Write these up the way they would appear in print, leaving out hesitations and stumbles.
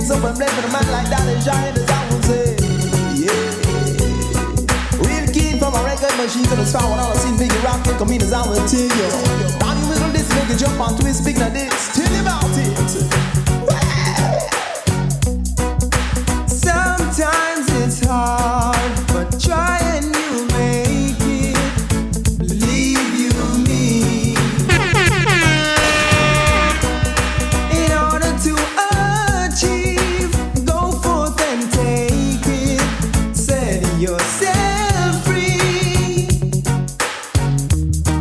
peace, open bless for the man like that is giant as I will say. Yeah. Real kid from a record machine to the spot when all I seen Biggie Rock and come in as I will tell you. Now you wiggle this, make it jump on twist, speak like this. Tell you about it. Sometimes it's hard, but try and you make it. Believe you me. In order to achieve, go forth and take it. Set yourself free.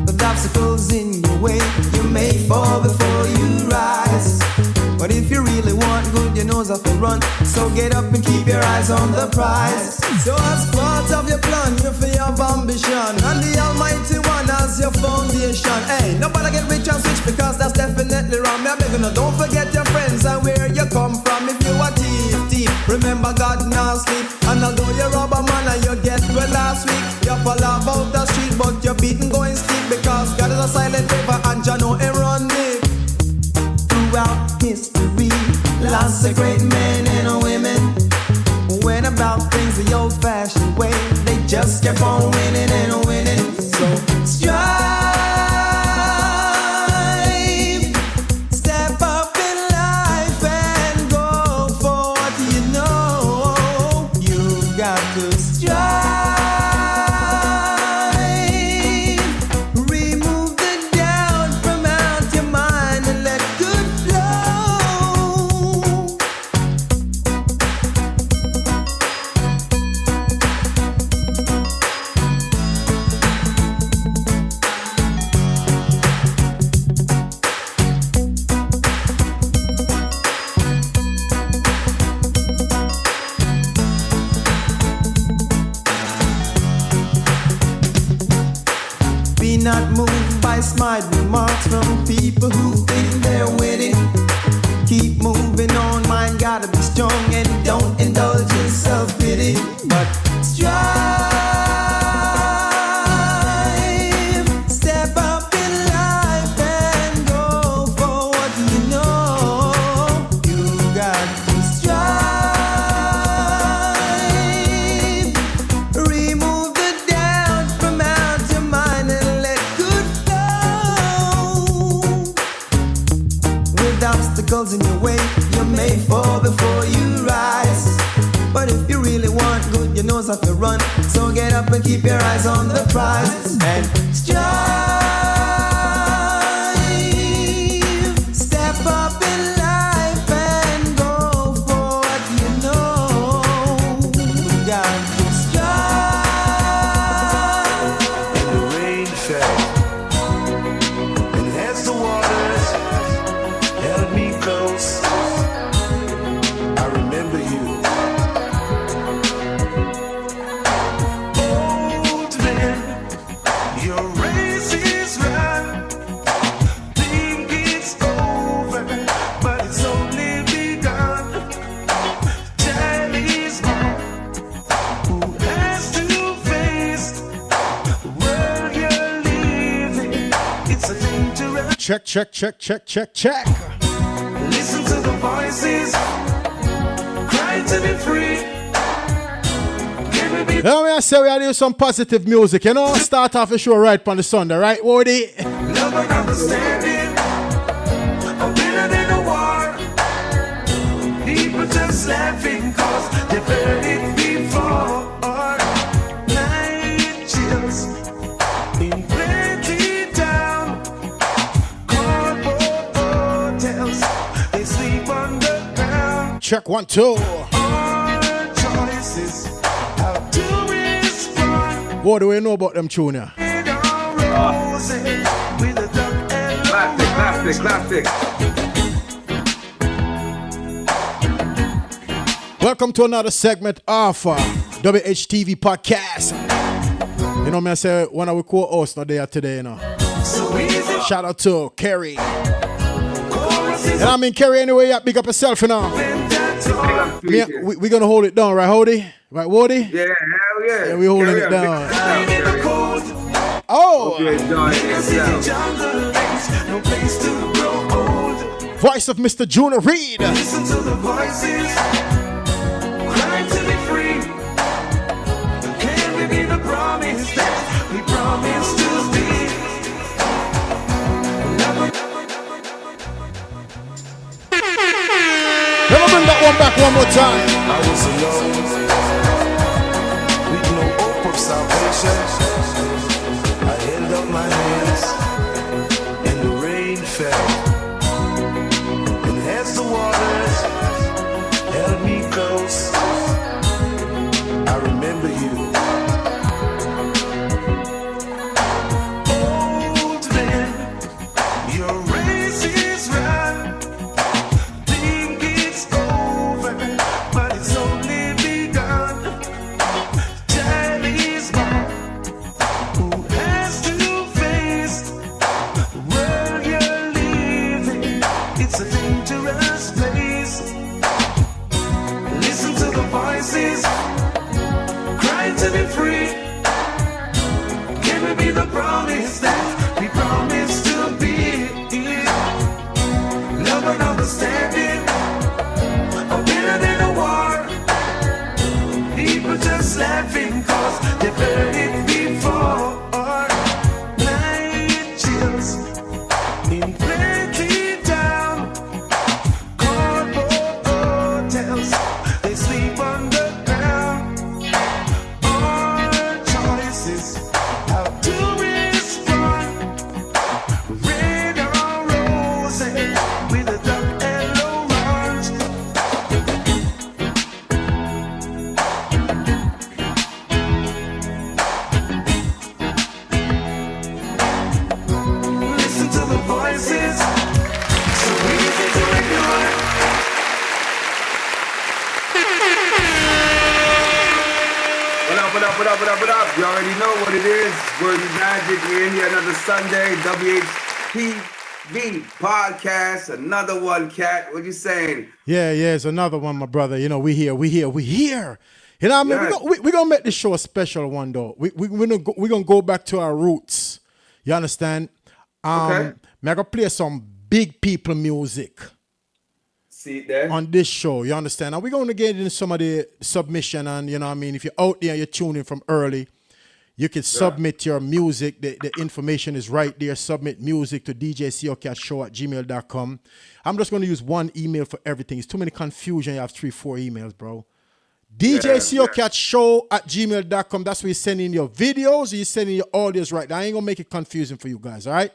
With obstacles in your way, you may fall before you rise. But if you really want good, your nose off and run. So get up and keep your eyes on the prize. So as part of your plan, you feel your ambition, and the Almighty One as your foundation. Hey, nobody get rich and switch because that's definitely wrong. Me a begging you, don't forget your friends and where you come from. If you a thief, remember God now sleep. And although you rob a man and you get well last week, you fall about the street but you're beaten going steep. Because God is a silent river and you know it run deep. Throughout history, lots of great men and women went about things the old-fashioned way. They just kept on winning and winning. So strive, step up in life and go for what you know. You got to strive, remove the doubt from out your mind and let good flow. Be not moved by smart remarks from people who think they're winning. Keep moving on, mind gotta be strong and don't indulge in self-pity. But strive, step up in life and go for what you know. You got to strive, remove the doubt from out your mind and let good flow. With obstacles in your way, you may fall before you rise. But if you really want good, your nose off the run. So get up and keep your eyes on the prize and strive. Step up in life and go for what you know. You got to strive. And the rain fell, and as the waters held me close, I remember you. Old man, your race is run. Think it's over, but it's only begun. Time is gone. Who has to face the world you're living? It's a dangerous. Check. Listen to the voices, cry to be free. Can we be Now I say we are doing some positive music, you know. Start off the show right on the Sunday, right, Woody? love and understanding? Or better than a war? People just laughing cause they've heard it before. Night chills in plenty town. Cardboard hotels, they sleep underground. Check 1, 2. Our choices, how to respond. What do we know about them tune here? In our roses, with a duck and Classic. Welcome to another segment of Whtv podcast. You know me, I say one of our co-hosts not there today, you know. so easy. Shout out to Kerry. And I mean Kerry anyway, yeah, big up yourself, you know. We gonna hold it down, right, Hody? Right, Woody? Yeah, hell yeah. Yeah, we holding Carry it on, down. big time, Oh! Hope you enjoy yourself. voice of Mr. Junior Reed. Listen to the voices, crying to be free. Can we be the promise that we promised to be? Let me bring that one back one more time. I was alone, with no hope of salvation. I held up my hands, and the rain fell. And as the waters held me close, I remember you. Old man, your race is run. Think it's over, but it's only begun. Time is gone. Who has to face the world you're living? It's a dangerous place. Listen to the voices crying to be free. Can we be the promise that we promised to be? Love and understanding are better than a war. People just laughing cause they've heard it before. Night chills in plenty town. Cardboard hotels, they sleep underground. Our choices, how to respond. Red or rose with a dark and orange. Listen to the voices, so easy to ignore. What up, what up, what up, what up, what up? You already know what it is. Word is magic. We're in here another Sunday. Whtv podcast. Another one, Cat. What you saying? Yeah, it's another one, my brother. You know, we here. You know what I mean? Yes. We're going to make this show a special one, though. We're going to go back to our roots. You understand? Okay. I'm going to play some big people music See it there? on this show. You understand? And we're going to get into some of the submission. And, you know what I mean? If you're out there, you're tuning from early, you can submit your music. The information is right there. Submit music to djcokcatshow@gmail.com. I'm just going to use one email for everything. It's too many confusion. You have 3-4 emails, bro. djcokcatshow@gmail.com. That's where you send in your videos or you send in your audios right now. I ain't going to make it confusing for you guys, all right?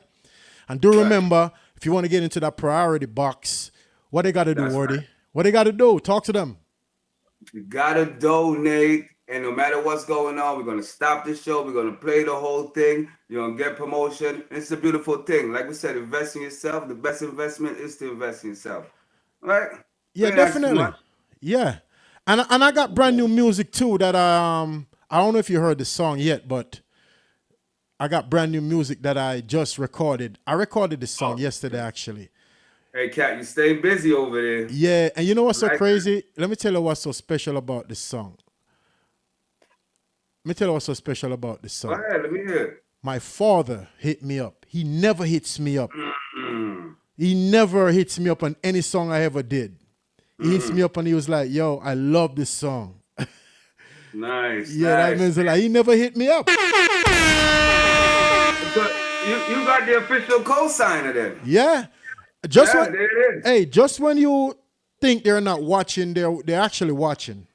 And do remember, if you want to get into that priority box, what they got to do, That's Wardy? right. What they got to do? Talk to them. You gotta donate, and no matter what's going on, we're gonna stop the show. We're gonna play the whole thing. You're gonna get promotion. It's a beautiful thing. Like we said, invest in yourself. The best investment is to invest in yourself. Right? Yeah, Ain't asking definitely. much. Yeah. And I got brand new music too that I don't know if you heard the song yet, but I got brand new music that I just recorded. I recorded the song yesterday actually. Hey, Cat, you stay busy over there. Yeah, and you know what's so Right. crazy? Let me tell you what's so special about this song. Let me tell you what's so special about this Go song. ahead, let me hear it. My father hit me up. He never hits me up. He never hits me up on any song I ever did. He hits me up and he was like, yo, I love this song. Nice. Yeah, that nice. means like he never hit me up. So you got the official co-signer then. Yeah. Just Yeah, when, there it is. hey, just when you think they're not watching, they're actually watching.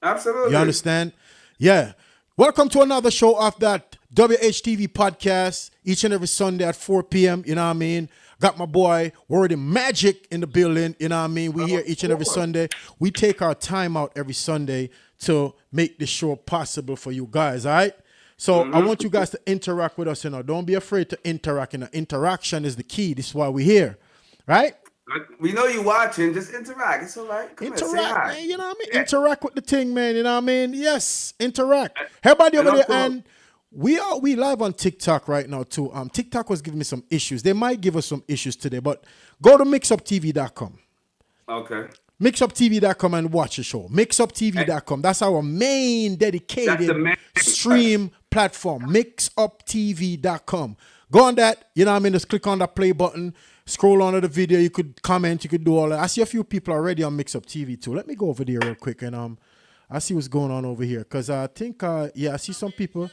Absolutely. You understand? Yeah. Welcome to another show of that WHTV podcast each and every Sunday at 4 p.m. You know what I mean? Got my boy Word Magic in the building. You know what I mean? We here each and every Sunday. We take our time out every Sunday to make the show possible for you guys, all right? So I want you guys to interact with us, you know. Don't be afraid to interact. You know, interaction is the key. This is why we're here, right? We know you watching. Just interact. It's all right. Come here, say Interact, hi. man. You know what I mean? Yeah. Interact with the thing, man. You know what I mean? Yes, interact. Everybody over And there, also- and we live on TikTok right now too. TikTok was giving me some issues. They might give us some issues today, but go to mixuptv.com. Okay. Mixuptv.com and watch the show. Mixuptv.com. That's our main dedicated That's the main- stream platform. Mixuptv.com. Go on that, you know what I mean? Just click on that play button. Scroll on to the video. You could comment. You could do all that. I see a few people already on Mix Up TV too. Let me go over there real quick and I see what's going on over here because I think I see some people.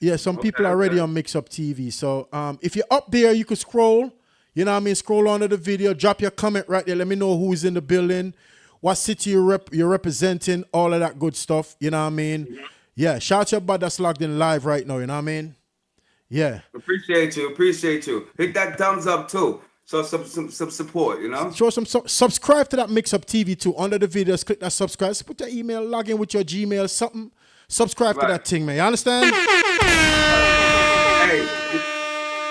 Yeah, some people already on Mix Up TV. So if you're up there, you could scroll. You know what I mean? Scroll on to the video. Drop your comment right there. Let me know who's in the building, what city you're representing, all of that good stuff. You know what I mean? Mm-hmm. Yeah, shout out to everybody that's logged in live right now. You know what I mean? Yeah. Appreciate you. Hit that thumbs up too. So some support, you know? Show some subscribe to that Mix Up TV too. Under the videos, click that subscribe. Just put your email, log in with your Gmail, something. Subscribe to that thing, man. You understand? Hey,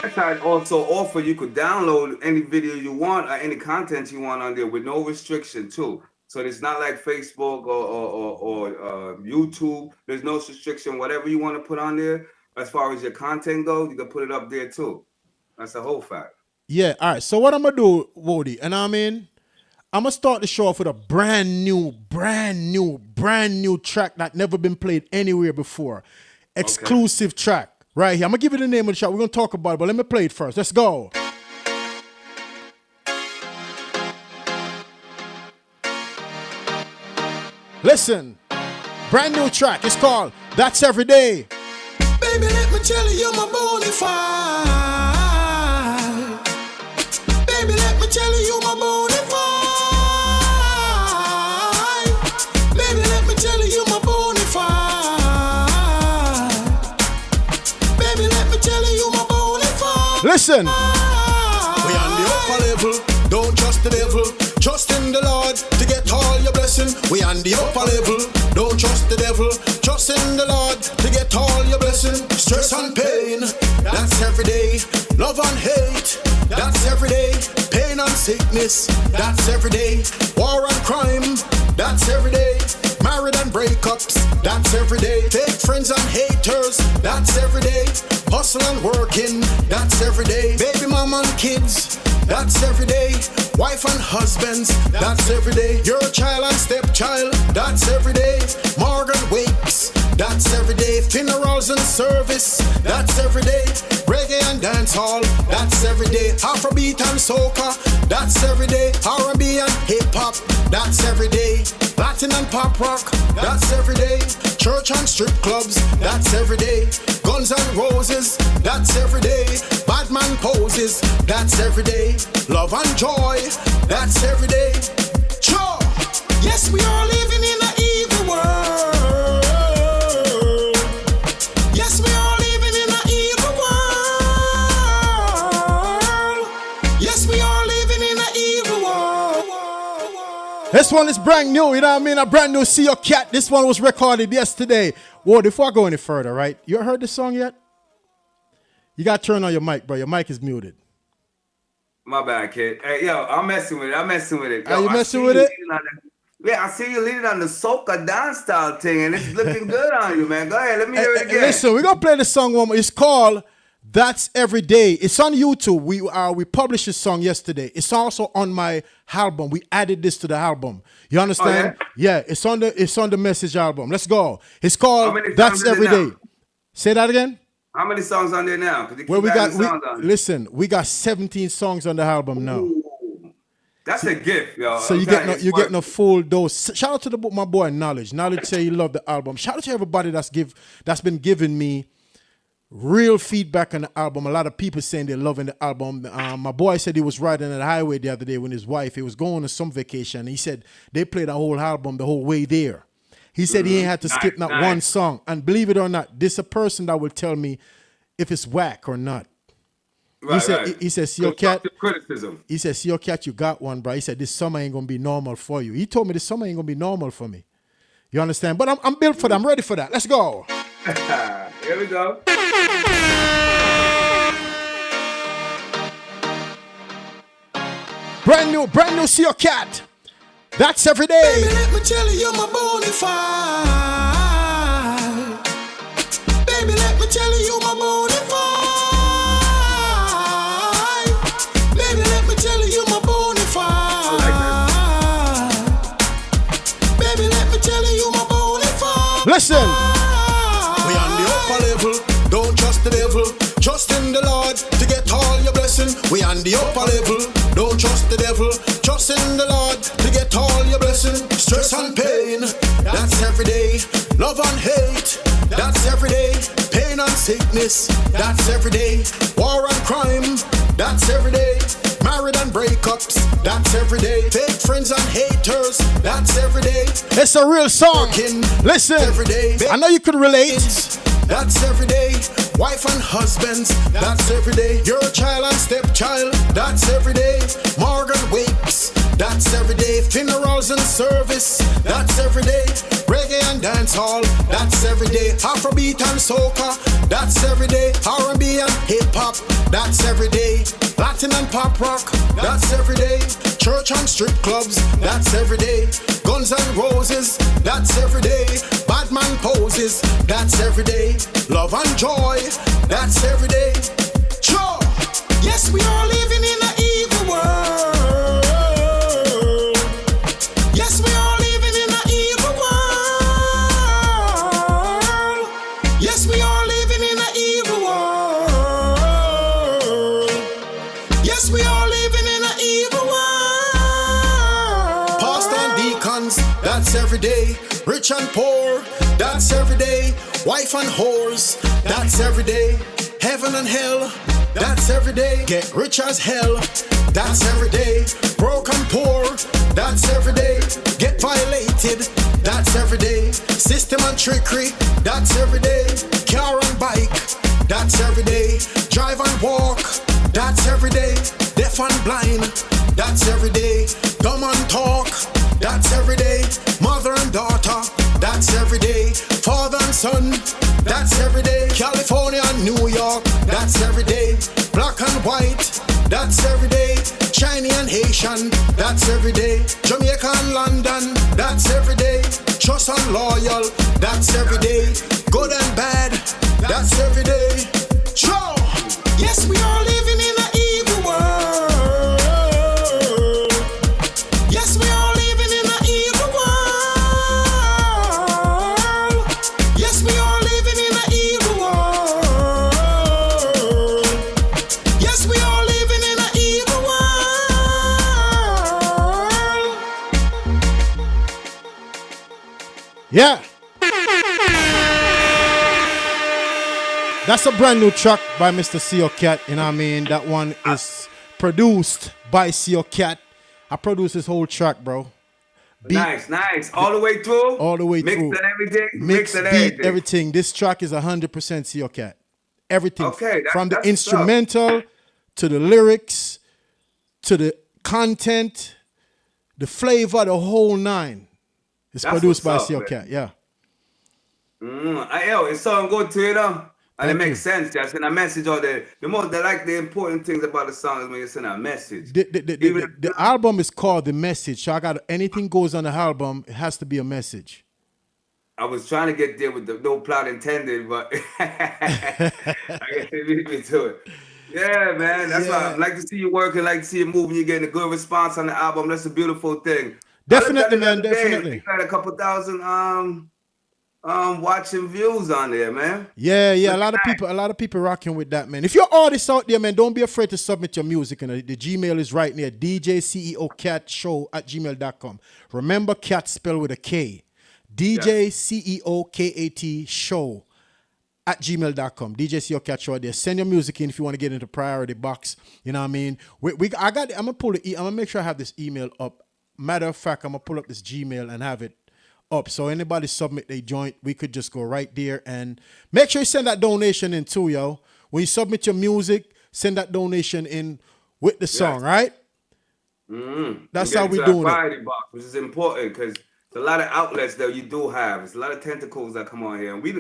that's how I also offer you could download any video you want or any content you want on there with no restriction too. So it's not like Facebook or YouTube. There's no restriction. Whatever you want to put on there, as far as your content goes, you can put it up there too. That's the whole fact. Yeah. All right. So what I'm gonna do, Wody, and I'm gonna start the show off with a brand new track that never been played anywhere before. Exclusive track right here. I'm gonna give you the name of the track. We're gonna talk about it, but let me play it first. Let's go. Listen, brand new track. It's called That's Every Day. Baby, let me tell you, you're my bonafide. Baby, let me tell you, you're my bonafide. Baby, let me tell you, you're my bonafide. Baby, let me tell you, you're my bonafide. Listen. We on the upper level, don't trust the devil. Trust in the Lord to get all your blessing. We on the upper level, don't trust the devil. Trust in the Lord to get all your blessing. Stress and pain, that's every day. Love and hate, that's every day. Pain and sickness, that's every day. War and crime, that's every day. Married and breakups, that's every day. Fake friends and haters, that's every day. Hustle and working, that's every day. Baby mama and kids, that's every day. Wife and husbands, that's every day. Your child and stepchild, that's every day. Morgan wakes, that's every day. Funerals and service, that's every day. Reggae and dancehall, that's every day. Afrobeat and soca, that's every day. R&B and hip hop, that's every day. Latin and pop rock, that's every day. Church and strip clubs, that's every day. Guns and Roses, that's every day. Batman poses, that's every day. Love and joy, that's every day. Sure. Yes, we are living in an evil world. Yes, we are living in an evil world. Yes, we are living in an evil world. This one is brand new, you know what I mean? A brand new See Your Cat. This one was recorded yesterday. Whoa, before I go any further, right? You heard this song yet? You got to turn on your mic, bro. Your mic is muted. My bad, kid. Hey, yo, I'm messing with it. Yo, are you messing with it? Yeah, I see you leading on the soca dance style thing, and it's looking good on you, man. Go ahead, let me hear it again. Listen, we're going to play the song one more. It's called That's Every Day. It's on YouTube. We published this song yesterday. It's also on my album. We added this to the album. You understand? Oh, yeah? Yeah, it's on the Message album. Let's go. It's called That's Every Day. Say that again. How many songs on there now? Well, we got 17 songs on the album now. Ooh, that's a gift, yo. So you're getting a full dose. Shout out to my boy Knowledge. Knowledge say he loved the album. Shout out to everybody that's been giving me real feedback on the album. A lot of people saying they're loving the album. My boy said he was riding on the highway the other day with his wife. He was going on some vacation. He said they played the whole album the whole way there. He said he ain't had to skip not one song. And believe it or not, this is a person that will tell me if it's whack or not. Right, he said, See Your Cat. Criticism. He said, See Your Cat, you got one, bro. He said, this summer ain't going to be normal for you. He told me this summer ain't going to be normal for me. You understand? But I'm built for that. I'm ready for that. Let's go. Here we go. Brand new See Your Cat. That's every day. Baby, let me tell you, you're my bonafide. Baby, let me tell you, you're my bonafide. Baby, let me tell you, you're my bonafide. Baby, let me tell you, you're my bonafide. Listen. We on the upper level, don't trust the devil. Trust in the Lord to get all your blessings. blessing. We on the upper level. Don't trust the devil. Trust in the Lord to get all your blessing. Stress and pain, that's every day. Love and hate, that's every day. Pain and sickness, that's every day. War and crime, that's every day. Married and breakups, that's every day. Fake friends and haters, that's every day. It's a real song. Listen, every day. I know you can relate. That's every day. Wife and husbands, that's every day. Your child and stepchild, that's every day. Morgan wakes, that's every day. Funerals and service, that's every day. Reggae and dancehall, that's every day. Afrobeat and soca, that's every day. R&B and hip hop, that's every day. Latin and pop rock, that's every day. Church and strip clubs, that's every day. Guns and Roses, that's every day. Batman poses, that's every day. Love and joy, that's every day. Sure, yes, we are living in an evil world. Yes, we are living in an evil world. Yes, we are living in an evil world. Yes, we are living in an evil world. Pastor and deacons, that's every day. Rich and poor, that's every day. Wife and whores, that's every day. Heaven and hell, that's every day. Get rich as hell, that's every day. Broke and poor, that's every day. Get violated, that's every day. System and trickery, that's every day. Car and bike, that's every day. Drive and walk, that's every day. Deaf and blind, that's every day. Dumb and talk, that's every day. Mother and daughter, that's every day. Father and son, that's every day. California and New York, that's every day. Black and white, that's every day. Chinese and Haitian, that's every day. Jamaica and London, that's every day. Trust and loyal, that's every day. Good and bad, that's every day. Sure, yes, we are living in an evil world. Yes, we are living in an evil world. Yes, we are living in an evil world. Yes, we are living in an evil world. Yeah. That's a brand new track by Mr. CO Cat, you know what I mean? That one is produced by CO Cat. I produced this whole track, bro. Beat, Nice. All the way through? All the way through. Mixed and everything? Mix, beat, everything. This track is 100% CO Cat. Everything. Okay. From the instrumental to the lyrics, to the content, the flavor, the whole nine. It's produced by CO Cat, yeah. It's something good to you, though. And it makes sense. Just send a message out there. The important things about the song is when you send a message. The album is called The Message. So I got anything goes on the album, it has to be a message. I was trying to get there with the no plot intended, but I guess it beat me to it. Yeah, man. That's why I like to see you working, like to see you moving. You're getting a good response on the album. That's a beautiful thing. Definitely, man. Definitely. You got a couple thousand watching views on there, man. Yeah. A lot of people rocking with that, man. If you're artists out there, man, don't be afraid to submit your music. And the Gmail is right near djceocatshow@gmail.com. Remember, cat spelled with a K. djceokat show@gmail.com. djceocat show there. Send your music in if you want to get into priority box. You know what I mean? I'm gonna make sure I have this email up. Matter of fact, I'm gonna pull up this Gmail and have it up. So anybody submit their joint, we could just go right there and make sure you send that donation in too, yo. When you submit your music, send that donation in with the song, right? That's how we doing it. Box, which is important because there's a lot of outlets that you do have. There's a lot of tentacles that come on here, and we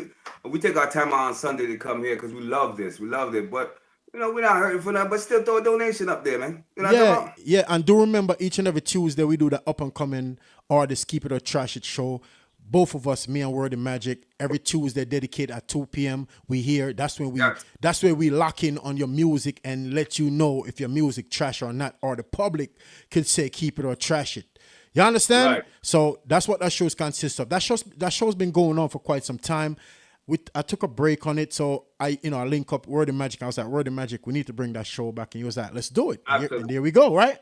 take our time on Sunday to come here because we love this. We love it, but you know we're not hurting for that. But still throw a donation up there, man. You know yeah. And do remember each and every Tuesday we do the up and coming artists Keep It or Trash It show. Both of us, me and Word and Magic, every Tuesday dedicated at 2 p.m. We here. That's when we lock in on your music and let you know if your music trash or not, or the public could say keep it or trash it. You understand? Right. So that's what that show consists of. That show's been going on for quite some time. I took a break on it, so I link up Word and Magic. I was like, Word and Magic, we need to bring that show back, and he was like, let's do it. And there we go, right?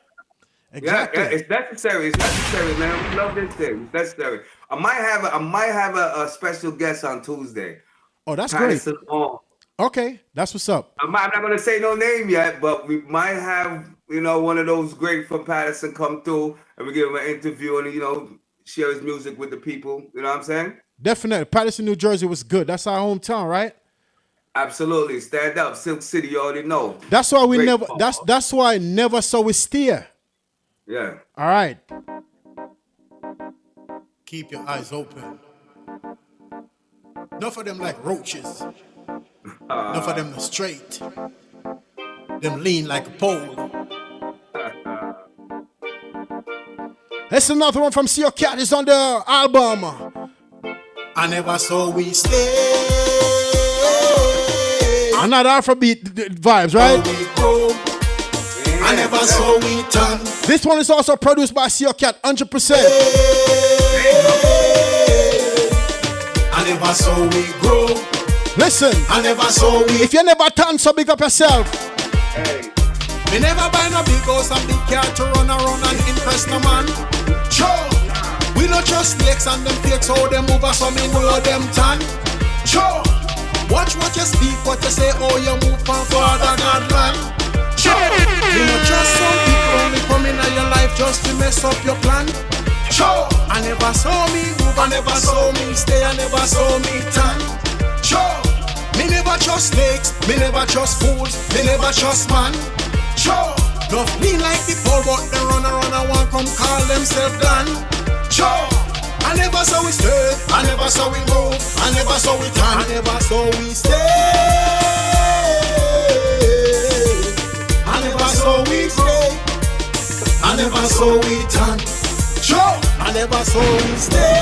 Exactly. Yeah, it's necessary. It's necessary, man. We love this thing. It's necessary. I might have a special guest on Tuesday. Oh, that's Patterson great. Hall. Okay, that's what's up. I'm not gonna say no name yet, but we might have one of those great from Patterson come through, and we give him an interview and share his music with the people. You know what I'm saying? Definitely. Patterson, New Jersey was good. That's our hometown, right? Absolutely. Stand up, Silk City. You already know. That's why we Great never. ball. That's why I never saw we steer. Yeah. All right. Keep your eyes open. Enough of them like roaches. Enough of them are straight. Them lean like a pole. It's another one from Seal Cat. It's on the album. I never saw we stay. Another Afrobeat vibes, right? I never saw we turn. This one is also produced by Seal Cat, 100%. I never saw we grow. Listen, I never saw we. If you never turn, so big up yourself. Hey. We never buy no big house and big car to run around and impress no man. Sure. We not just snakes and them fakes, how them move us, so me know them tan. Sure. Watch what you speak, what you say, oh you move from Father God land. Sure. We not just some people only come in your life just to mess up your plan. Sure. I never saw me move, I never saw me stay, I never saw me tan. Sure. Me never trust snakes, me never trust fools, me never trust man. Sure. Don't lean like the poor, but they run around and want come call themselves done. Sure. I never saw we stay, I never saw we move, I never saw we turn, I never saw we stay. I never saw we stay, I never saw we turn. Sure. I never saw we stay.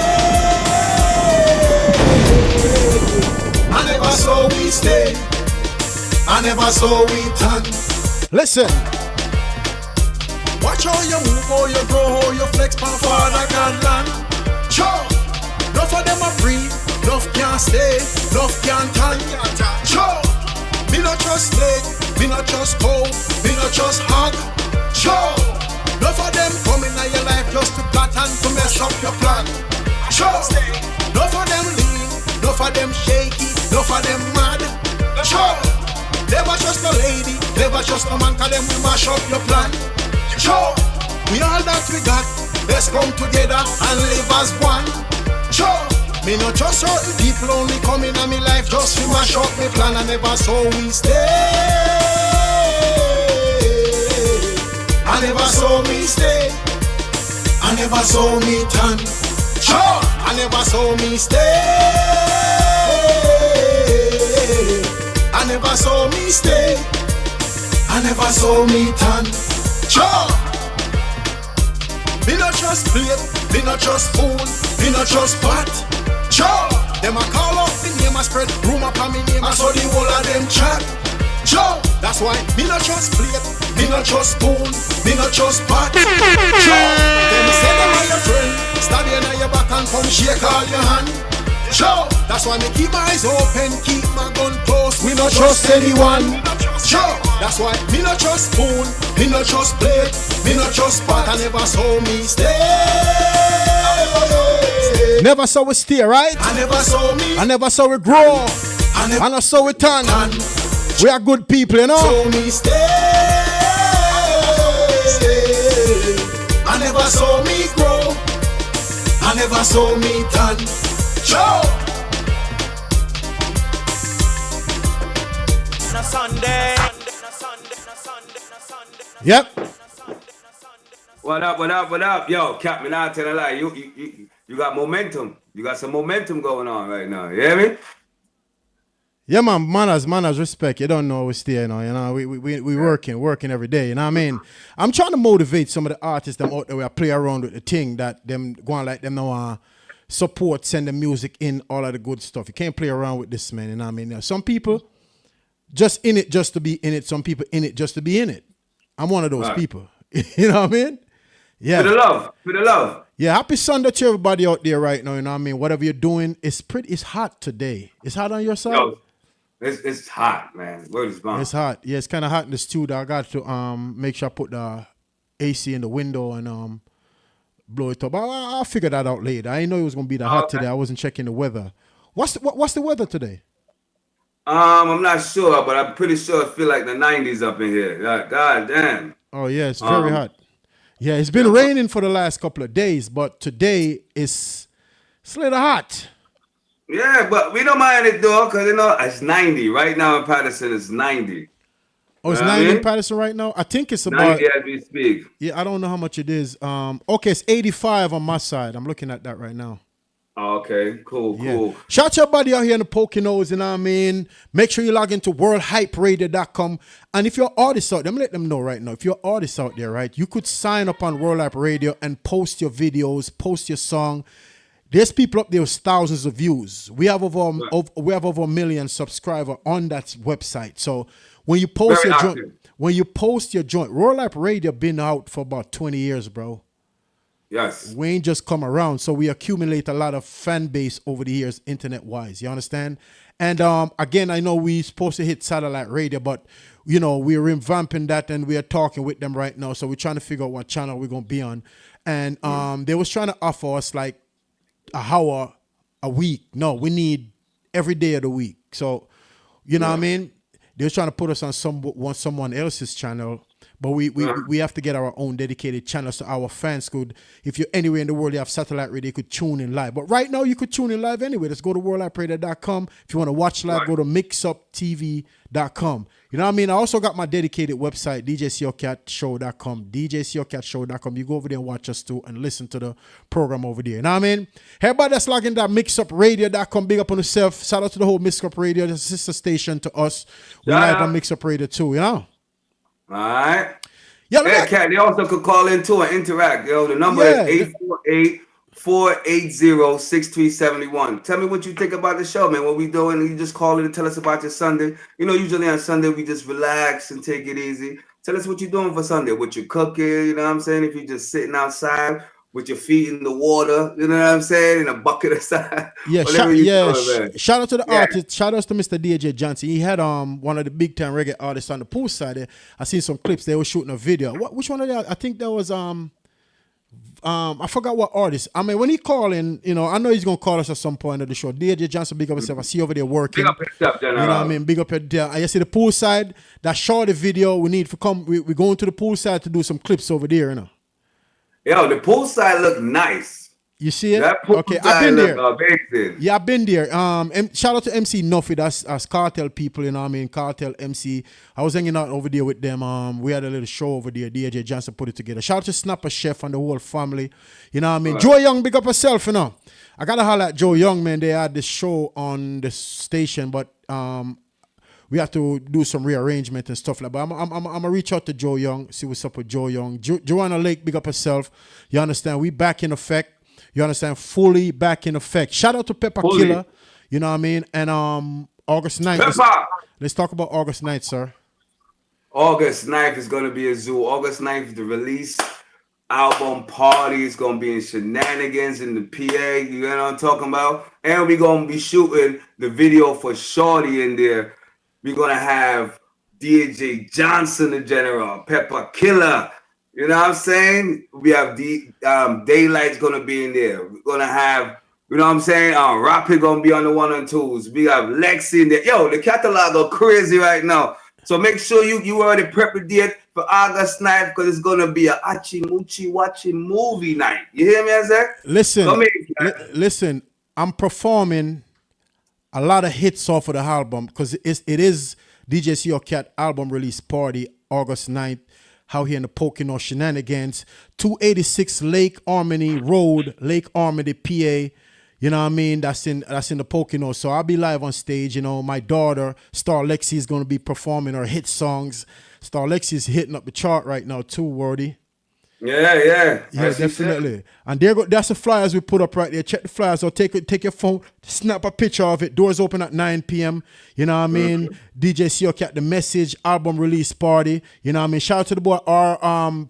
I never saw we stay. I never saw we turn. Listen. Watch how you move, how you grow, how you flex, pan Father God land. Sure. Enough of them are free, enough can't stay, enough can't turn. Sure. Me not trust snake, me not trust cow, me not trust hog. Sure. Enough of them coming in your life just to plot and to mess up your plan. Sure. Enough of them lean, enough of them shaky, enough of them mad. Sure. Never trust no lady, never trust no man, cause them will mash up your plan. Sure. We all that we got, let's come together and live as one. Sure. Me not trust certain people only come in my life just to mash up my plan. I never saw we stay. I never saw me stay. I never saw me turn. Sure. I never saw me stay. I never saw me stay. I never saw me turn. Sure. Me not trust plate, me not trust fool, me not trust pot. Sure. Them a call up the name, a spread rumor upon me name, I saw the whole of them chat. Sure. That's why me not trust plate, me not trust spoon, me not trust pot. Sure. Them say them are your friend, stab you in your back and come shake all your hand. Sure. That's why me keep my eyes open, keep my gun close, me not trust anyone. Sure. That's why me not trust spoon, me not trust plate, me not trust pot. I never saw me stay. Never saw we stay, right? I never saw me. I never saw we grow. I never saw we turn. We are good people, you know. Saw me stay. I never saw me grow. I never saw me turn. Sure. Sunday. Yep. What up, what up, what up? Yo, Cap, man, I'll tell a lie. You got momentum. You got some momentum going on right now. You hear me? Yeah, man, manners, respect. You don't know we stay, you know. We working every day, you know what I mean? I'm trying to motivate some of the artists them out there where I play around with the thing that them going like them now support, send the music in, all of the good stuff. You can't play around with this, man, you know what I mean? Some people just in it just to be in it, some people in it just to be in it. I'm one of those people. You know what I mean? Yeah. For the love. For the love. Yeah, happy Sunday to everybody out there right now. You know what I mean? Whatever you're doing, it's hot today. It's hot on your side? Yo, it's hot, man. Word is bond. It's hot. Yeah, it's kind of hot in the studio. I got to make sure I put the AC in the window and blow it up. I'll figure that out later. I didn't know it was gonna be that hot today. I wasn't checking the weather. What's the weather today? I'm not sure, but I'm pretty sure it feel like the 90s up in here. God damn. Oh yeah, it's very hot. Yeah, it's been raining for the last couple of days, but today it's a little hot. Yeah, but we don't mind it though, because you know it's 90 right now in Patterson. It's 90. Oh, it's 90 in Patterson right now. I think it's about 90 as we speak. Yeah, I don't know how much it is. Okay, it's 85 on my side. I'm looking at that right now. Okay, cool. Shout out to everybody out here in the Poconos, you know what I mean? Make sure you log into worldhyperadio.com. And if you're an artist out there, I'm going to let them know right now. If you're an artist out there, right, you could sign up on World Hype Radio and post your videos, post your song. There's people up there with thousands of views. We have over 1 million subscribers on that website. So when you post your joint, World Hype Radio been out for about 20 years, bro. Yes. We ain't just come around, so we accumulate a lot of fan base over the years, internet-wise. You understand? And again, I know we supposed to hit satellite radio, but you know we're revamping that, and we are talking with them right now. So we're trying to figure out what channel we're gonna be on. And they was trying to offer us like an hour a week. No, we need every day of the week. So you know what I mean? They was trying to put us on someone else's channel. But we have to get our own dedicated channel so our fans could, if you're anywhere in the world, you have satellite radio, you could tune in live. But right now, you could tune in live anyway. Let's go to worldhyperadio.com. If you want to watch live, go to mixuptv.com. You know what I mean? I also got my dedicated website, djcyocatshow.com, djcyocatshow.com. You go over there and watch us too and listen to the program over there. You know what I mean? Everybody that's logging into mixupradio.com, big up on yourself. Shout out to the whole Mixup Radio, the sister station to us. We live on Mixup Radio too, you know? All right. Yeah, Cat, they also could call in too and interact. Yo, the number is 848-480-6371. Tell me what you think about the show, man. What we doing? You just call in and tell us about your Sunday. You know, usually on Sunday we just relax and take it easy. Tell us what you're doing for Sunday. What you're cooking, you know what I'm saying? If you're just sitting outside with your feet in the water, you know what I'm saying? In a bucket aside. Yeah, shout out to the artist. Shout out to Mr. DJ Johnson. He had one of the big time reggae artists on the poolside there. I seen some clips. They were shooting a video. Which one of them? I think that was I forgot what artist. I mean, when he call in, you know, I know he's gonna call us at some point of the show. DJ Johnson, big up himself. I see you over there working. Big up yourself, you know what I mean? Big up there. I see the poolside. That shorty video. We need to come. We're going to the poolside to do some clips over there, you know. Yo, the poolside look nice. You see it? Okay, I've been there. Amazing. Yeah, I've been there. Shout out to MC Nuffy, that's Cartel people, you know what I mean? Cartel MC. I was hanging out over there with them. We had a little show over there. DJ Johnson put it together. Shout out to Snapper Chef and the whole family. You know what I mean? Right. Joe Young, big up herself, you know. I gotta holler at Joe Young, man. They had this show on the station, but we have to do some rearrangement and stuff like that. But I'm gonna reach out to Joe Young, see what's up with Joe Young. Joanna Lake, big up herself. You understand? We back in effect. You understand? Fully back in effect. Shout out to Pepper Killer. You know what I mean? And August 9th. Let's talk about August 9th, sir. August 9th is gonna be a zoo. August 9th, the release album party is gonna be in Shenanigans in the PA. You know what I'm talking about? And we're gonna be shooting the video for Shorty in there. We're going to have DJ Johnson, the General, Pepper Killer. You know what I'm saying? We have Daylight's going to be in there. We're going to have, you know what I'm saying? Rapid going to be on the 1 and 2s. We have Lexi in there. Yo, the catalog are crazy right now. So make sure you already prep the date for August 9th because it's going to be a Achi Muchi watching movie night. You hear me, I said? Listen, I'm performing a lot of hits off of the album because it is DJ C. Your Cat album release party August 9th. How here in the Pocono Shenanigans, 286 Lake Harmony Road, Lake Harmony, PA. You know what I mean? That's in the Pocono. So I'll be live on stage. You know, my daughter Star Lexi is going to be performing her hit songs. Star Lexi is hitting up the chart right now too, Wordy. Yeah, definitely. And that's the flyers we put up right there. Check the flyers. So take your phone, snap a picture of it. Doors open at 9 p.m. You know what I mean? DJ C.O. Cat, the Message album release party. You know what I mean? Shout out to the boy R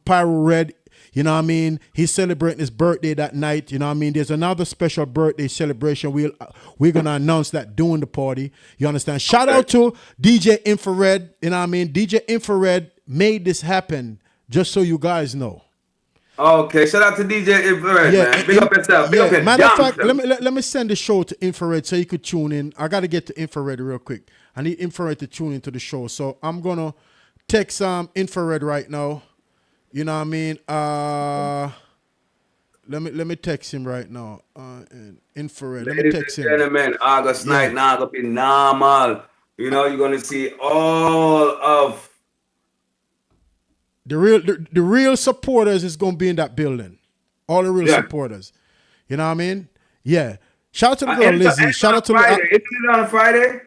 Pyro Red. You know what I mean? He's celebrating his birthday that night. You know what I mean? There's another special birthday celebration. We're gonna announce that during the party. You understand? Shout out to DJ Infrared. You know what I mean? DJ Infrared made this happen. Just so you guys know. Okay, shout out to DJ Infrared, man. Big up yourself. Big up your Matter of fact, self. let me send the show to Infrared so you could tune in. I got to get to Infrared real quick. I need Infrared to tune into the show. So I'm going to text Infrared right now. You know what I mean? Let me text him right now. Infrared. Let me text him. Gentlemen, August night now gonna be normal. You know, you're gonna see all of the real supporters is gonna be in that building. All the real supporters. You know what I mean? Yeah. Shout out to the girl Lizzie. Shout out to Friday. Isn't it on a Friday?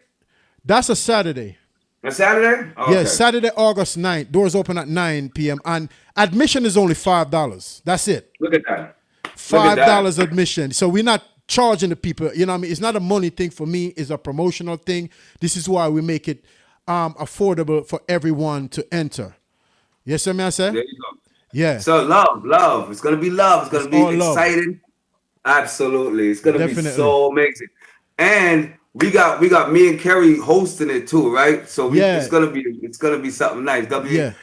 That's a Saturday. A Saturday? Oh, yeah, Saturday, August 9th. Doors open at 9 p.m. And admission is only $5. That's it. Look at that. $5 admission. So we're not charging the people. You know what I mean? It's not a money thing for me. It's a promotional thing. This is why we make it affordable for everyone to enter. Yes, sir, man, sir? There you go. Yeah. So love. It's going to be love. It's going to be exciting. Love. Absolutely. It's going to be so amazing. And we got me and Kerry hosting it too, right? So it's gonna be something nice. WHTV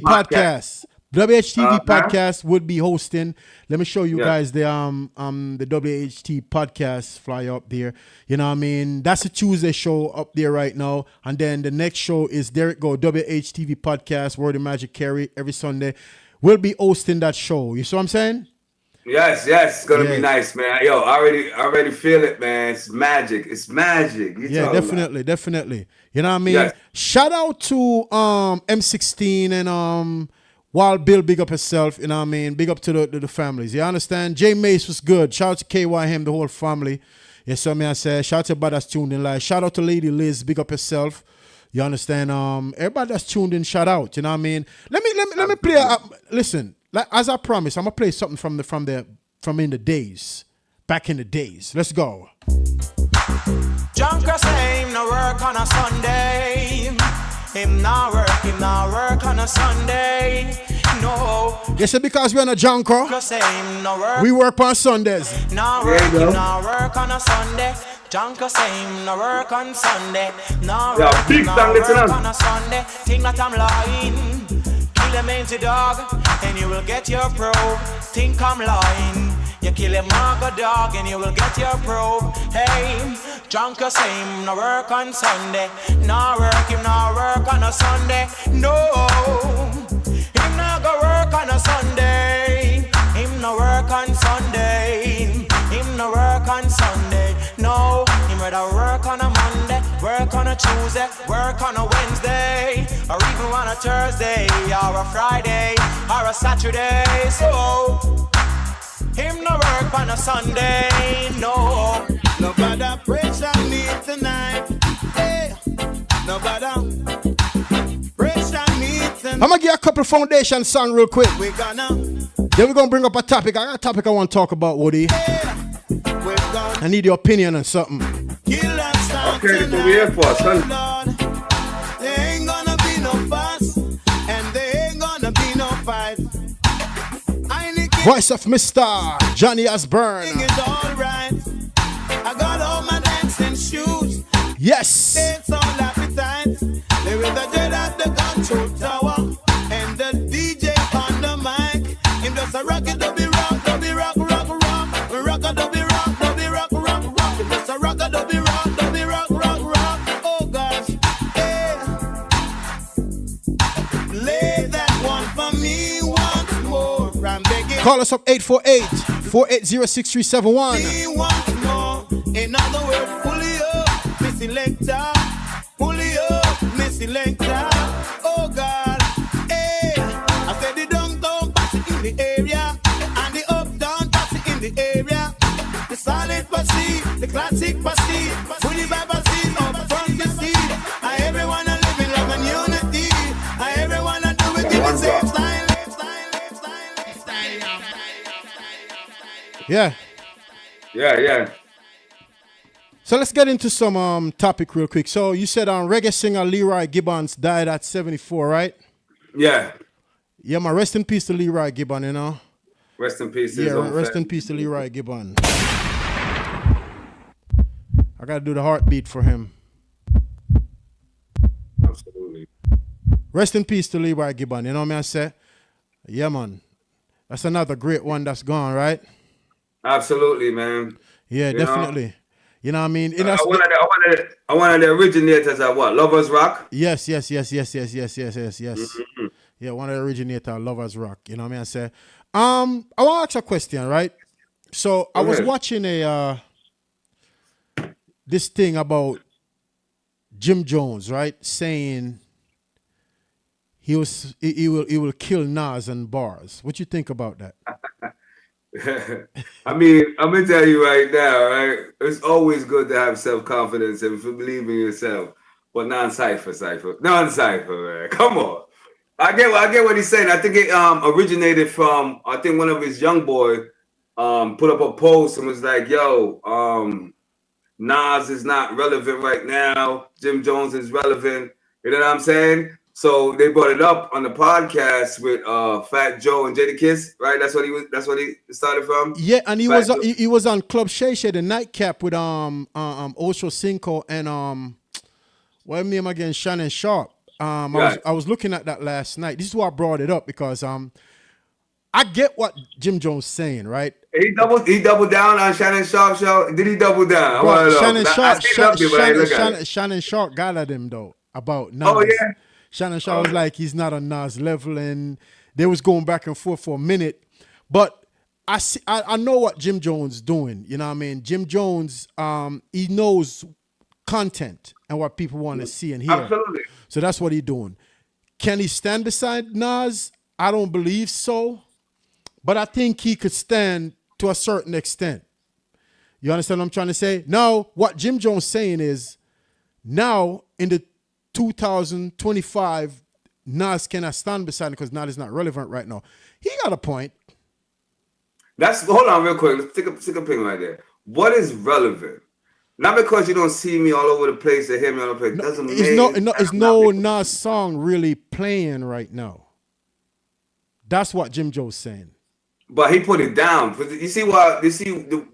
podcast. WHTV podcast would be hosting. Let me show you guys the WHT podcast flyer up there. You know what I mean? That's a Tuesday show up there right now. And then the next show is there it go, WHTV podcast, Word of Magic Kerry every Sunday. We'll be hosting that show. You see what I'm saying? Yes, it's gonna be nice, man. Yo, I already feel it, man. It's magic. It's magic. Definitely. You know what I mean? Yes. Shout out to M16 and Wild Bill, big up herself. You know what I mean? Big up to the families. You understand? Jay Mace was good. Shout out to KYM, the whole family. Yes, so I say. Shout out to everybody that's tuned in live. Shout out to Lady Liz, big up herself. You understand? Everybody that's tuned in, shout out. You know what I mean? Let me play. Listen. Like, as I promised, I'm gonna play something from in the days, back in the days. Let's go. Junker say him no work on a Sunday. Him not work on a Sunday. No. Yes, because we're on a junker. We work on Sundays. No work on a Sunday. Junker say him no work on Sunday. No work on a Sunday. Think that I'm lying. Kill a mangy dog, and you will get your probe. Think I'm lying. You kill a maga dog, and you will get your probe. Hey, Junker say him no work on Sunday. Him no work on a Sunday. No, him no go work on a Sunday. Him no work on Sunday. Him no work on Sunday. No, him rather work on a Monday, work on a Tuesday, work on a Wednesday, or even on a Thursday, or a Friday, or a Saturday. So, him no work on a Sunday, no. Nobody pressure me tonight. Hey, nobody pressure me tonight. I'm gonna give a couple foundation song real quick. Then we're gonna bring up a topic. I got a topic I want to talk about, Woody. I need your opinion on something. Okay, so we're here for son. There ain't gonna be no fuss, and there ain't gonna be no fight. Voice of Mr. Johnny Osborne. It's all right. I got all my dancing shoes. Yes. Dance all appetite. There is a jet at the control tower, and the DJ on the mic. Him just a rock it, dubby rock, dubby rock, rock, rock, rock a dubby rock, dubby rock, rock, rock. Him just a rock a dubby rock, rock, rock. Oh gosh, hey. Play that one for me once more. I'm begging. Call us up 848-480-6371. Me once more. In other words, fully up, Missy Lecter. Fully up, Missy Lecter. Oh God, hey. I said the downtown party in the area, and the uptown party in the area. The solid party, the classic party, fully by party, up front the seat. Everyone are living love and unity. Everyone are doing it in the same style. Yeah. So let's get into some topic real quick. So you said reggae singer Leroy Gibbons died at 74, right? Yeah. Yeah, man. Rest in peace to Leroy Gibbon, you know. Rest in peace to his Yeah, own rest in family. peace to Leroy Gibbon. I gotta do the heartbeat for him. Absolutely. Rest in peace to Leroy Gibbon. You know what I say? Yeah, man. That's another great one that's gone, right? Absolutely, man. Yeah, You know? definitely. You know what I mean? And I that's one of the originators of what? Lovers Rock? yes. Yeah, one of the originator of Lovers Rock. You know what I mean? I say. I want to ask a question, right? So I was watching this thing about Jim Jones, right? Saying he will kill Nas and bars. What you think about that? I mean, I'm gonna tell you right now, right? It's always good to have self-confidence and believe in yourself, but non-cipher, man. Come on. I get what he's saying. I think it originated from I think one of his young boy put up a post and was like, "Yo, Nas is not relevant right now. Jim Jones is relevant." You know what I'm saying? So they brought it up on the podcast with Fat Joe and Jada Kiss, right? That's what he started from. Yeah, and he Fat was on Club Shay Shay, the nightcap with Ocho Cinco and what name again, Shannon Sharp. Right. I was looking at that last night. This is why I brought it up because I get what Jim Jones saying, right? He doubled down on Shannon Sharp show. Did he double down? I want to know. Shannon Sharp got at him though about Nas. Oh yeah. Shannon Sharp was like he's not on Nas level, and they was going back and forth for a minute. But I know what Jim Jones doing. You know what I mean? Jim Jones, he knows content and what people want to see and hear. Absolutely. So that's what he's doing. Can he stand beside Nas? I don't believe so. But I think he could stand to a certain extent. You understand what I'm trying to say? Now, what Jim Jones saying is, now in the 2025, Nas cannot stand beside him because Nas is not relevant right now. He got a point. Hold on real quick. Let's take a ping right there. What is relevant? Not because you don't see me all over the place or hear me all over the place. Doesn't mean it's no Nas song really playing right now. That's what Jim Jones saying. But he put it down. You see why? You see the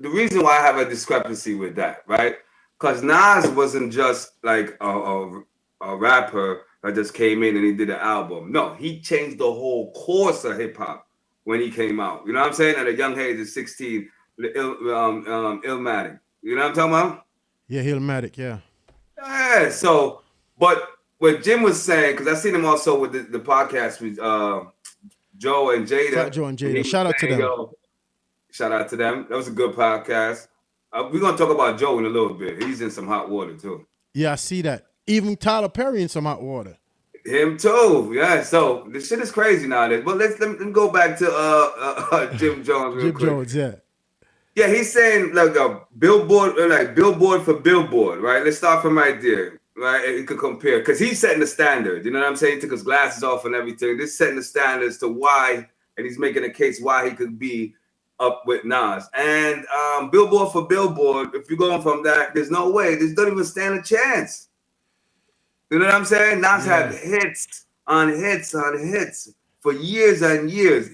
reason why I have a discrepancy with that, right? Because Nas wasn't just like a rapper that just came in and he did an album. No, he changed the whole course of hip hop when he came out. You know what I'm saying? At a young age of 16, Illmatic. You know what I'm talking about? Yeah, Illmatic, yeah. Yeah. So, but what Jim was saying, because I seen him also with the podcast with Joe and Jada. Fat Joe and Jada. Shout out to them. Shout out to them. That was a good podcast. We're going to talk about Joe in a little bit. He's in some hot water, too. Yeah, I see that. Even Tyler Perry in some hot water. Him, too. Yeah, so this shit is crazy nowadays. But let me go back to Jim Jones real quick. Jim Jones, yeah. Yeah, he's saying like a billboard, like billboard for billboard, right? Let's start from right there, right? You could compare, because he's setting the standard. You know what I'm saying? He took his glasses off and everything. This is setting the standards to why, and he's making a case why he could be up with Nas. And billboard for billboard, if you're going from that, there's no way. This doesn't even stand a chance. You know what I'm saying? Nas had hits on hits on hits for years and years.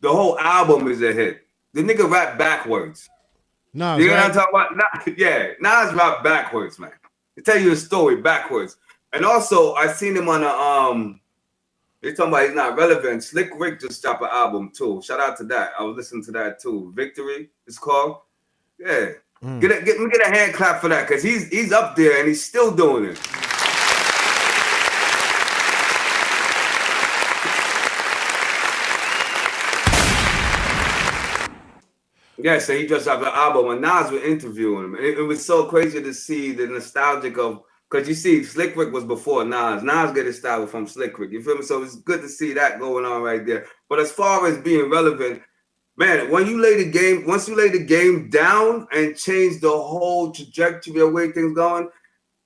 The whole album is a hit. The nigga rap backwards. Nas, you know what I'm talking about? Yeah, Nas rap backwards, man. To tell you a story backwards. And also, I seen him on a they're talking about he's not relevant. Slick Rick just dropped an album too. Shout out to that. I was listening to that too. Victory, it's called. Yeah. Get me a hand clap for that, because he's up there and he's still doing it. Yeah, so he just dropped an album and Nas was interviewing him. It was so crazy to see the nostalgic of, because you see, Slick Rick was before Nas. Nas get his style from Slick Rick. You feel me? So it's good to see that going on right there. But as far as being relevant, man, once you lay the game down and change the whole trajectory of where things going,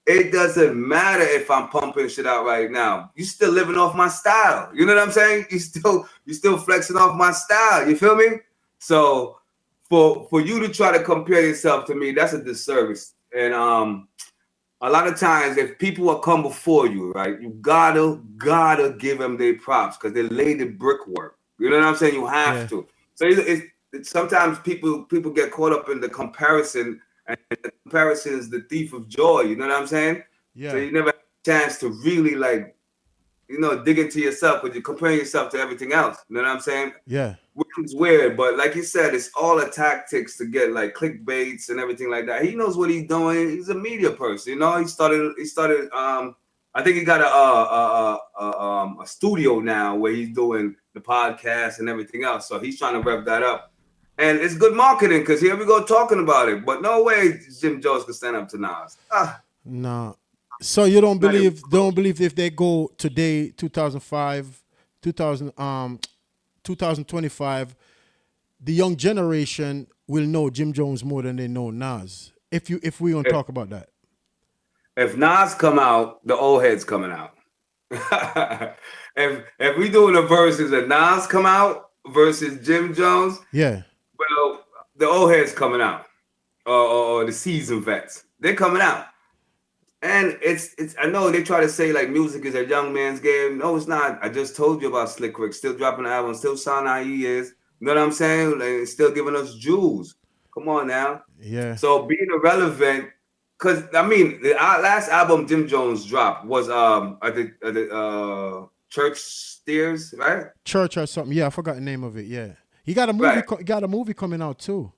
it doesn't matter if I'm pumping shit out right now. You still living off my style. You know what I'm saying? You still flexing off my style. You feel me? So for you to try to compare yourself to me, that's a disservice. And a lot of times if people will come before you, right, you gotta give them their props because they laid the brickwork. You know what I'm saying? You have to. So it's sometimes people get caught up in the comparison, and the comparison is the thief of joy. You know what I'm saying? Yeah. So you never have a chance to really like, dig into yourself because you're comparing yourself to everything else. You know what I'm saying? Yeah. Which is weird, but like you said, it's all a tactics to get like clickbaits and everything like that. He knows what he's doing. He's a media person, He started. I think he got a studio now where he's doing the podcast and everything else. So he's trying to rev that up, and it's good marketing because here we go talking about it. But no way Jim Jones can stand up to Nas. No. So you don't believe if they go today, 2025, the young generation will know Jim Jones more than they know Nas. If we don't talk about that. If Nas come out, the old head's coming out. if we doing the verses and Nas come out versus Jim Jones, well, the old head's coming out, or the seasoned vets, they're coming out. And it's I know they try to say like music is a young man's game. No, it's not. I just told you about Slick Rick still dropping the album, still sounding how he is. You know what I'm saying? Like, still giving us jewels. Come on now. Yeah. So being irrelevant, because I mean, the last album Jim Jones dropped was at the Church Steers, right? Church or something. Yeah, I forgot the name of it. Yeah, he got a movie. Right. Got a movie coming out too.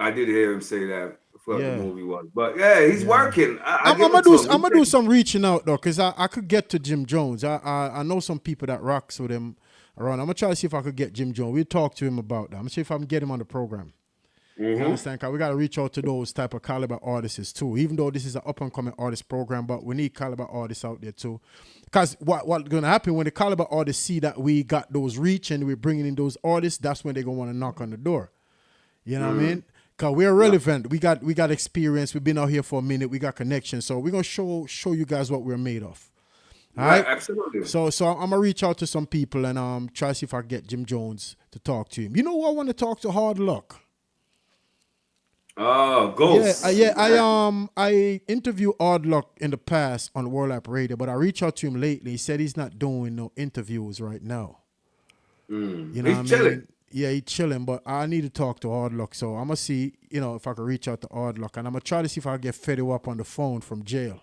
I did hear him say that. What the movie was, but yeah, he's working. I'm gonna do some reaching out though, cause I could get to Jim Jones. I know some people that rocks with him around. I'm gonna try to see if I could get Jim Jones. We'll talk to him about that. I'm gonna see if I can get him on the program. You understand? Cause we gotta reach out to those type of caliber artists too. Even though this is an up and coming artist program, but we need caliber artists out there too. Cause what's gonna happen when the caliber artists see that we got those reach and we're bringing in those artists, that's when they're gonna want to knock on the door. You know what I mean? Cause we're relevant. We got experience. We've been out here for a minute. We got connections. So we're gonna show you guys what we're made of. All right? Absolutely. So I'm gonna reach out to some people and try to see if I can get Jim Jones to talk to him. You know who I want to talk to? Hard Luck. Oh, Ghost. I interviewed Hard Luck in the past on World App Radio, but I reached out to him lately. He said he's not doing no interviews right now. You know he's chilling. Yeah, he's chilling, but I need to talk to Hard Luck. So I'm going to see, if I can reach out to Hard Luck. And I'm going to try to see if I can get Fede up on the phone from jail.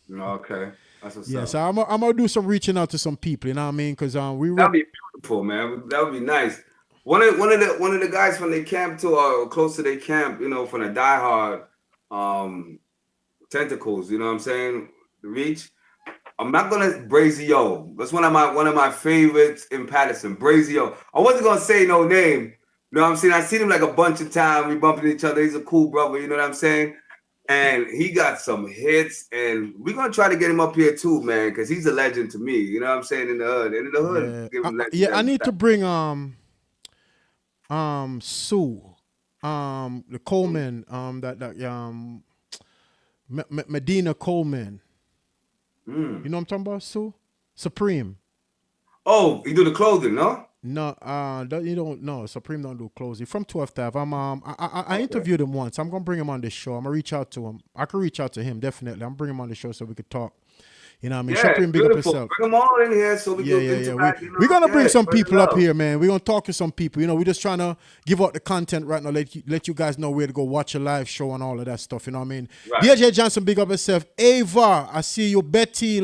Okay. That's what's up. So I'm going to do some reaching out to some people, you know what I mean? Because that'd be beautiful, man. That would be nice. One of the guys from their camp too, or close to their camp, from the diehard tentacles, you know what I'm saying? The reach. I'm not gonna Brazio. That's one of my favorites in Patterson. Brazio. I wasn't gonna say no name. You know what I'm saying? I seen him like a bunch of times. We bumping each other. He's a cool brother. You know what I'm saying? And he got some hits, and we're gonna try to get him up here too, man, because he's a legend to me. You know what I'm saying? In the hood. I need to bring Sue, the Coleman, Medina Coleman. You know what I'm talking about, Sue? Supreme. Oh, you do the clothing, no? No, you don't know. Supreme don't do clothing. From 12th Ave. I interviewed him once. I'm gonna bring him on this show. I'm gonna reach out to him. I can reach out to him definitely. I'm bringing him on the show so we could talk. You know what I mean? Yeah, Supreme, big up yourself. Bring them all in here so we can interact. We're gonna bring some people up here, man. We're gonna talk to some people. We're just trying to give out the content right now. Let you guys know where to go watch a live show and all of that stuff. You know what I mean? Right. DJ Johnson, big up yourself. Ava, I see you. Betty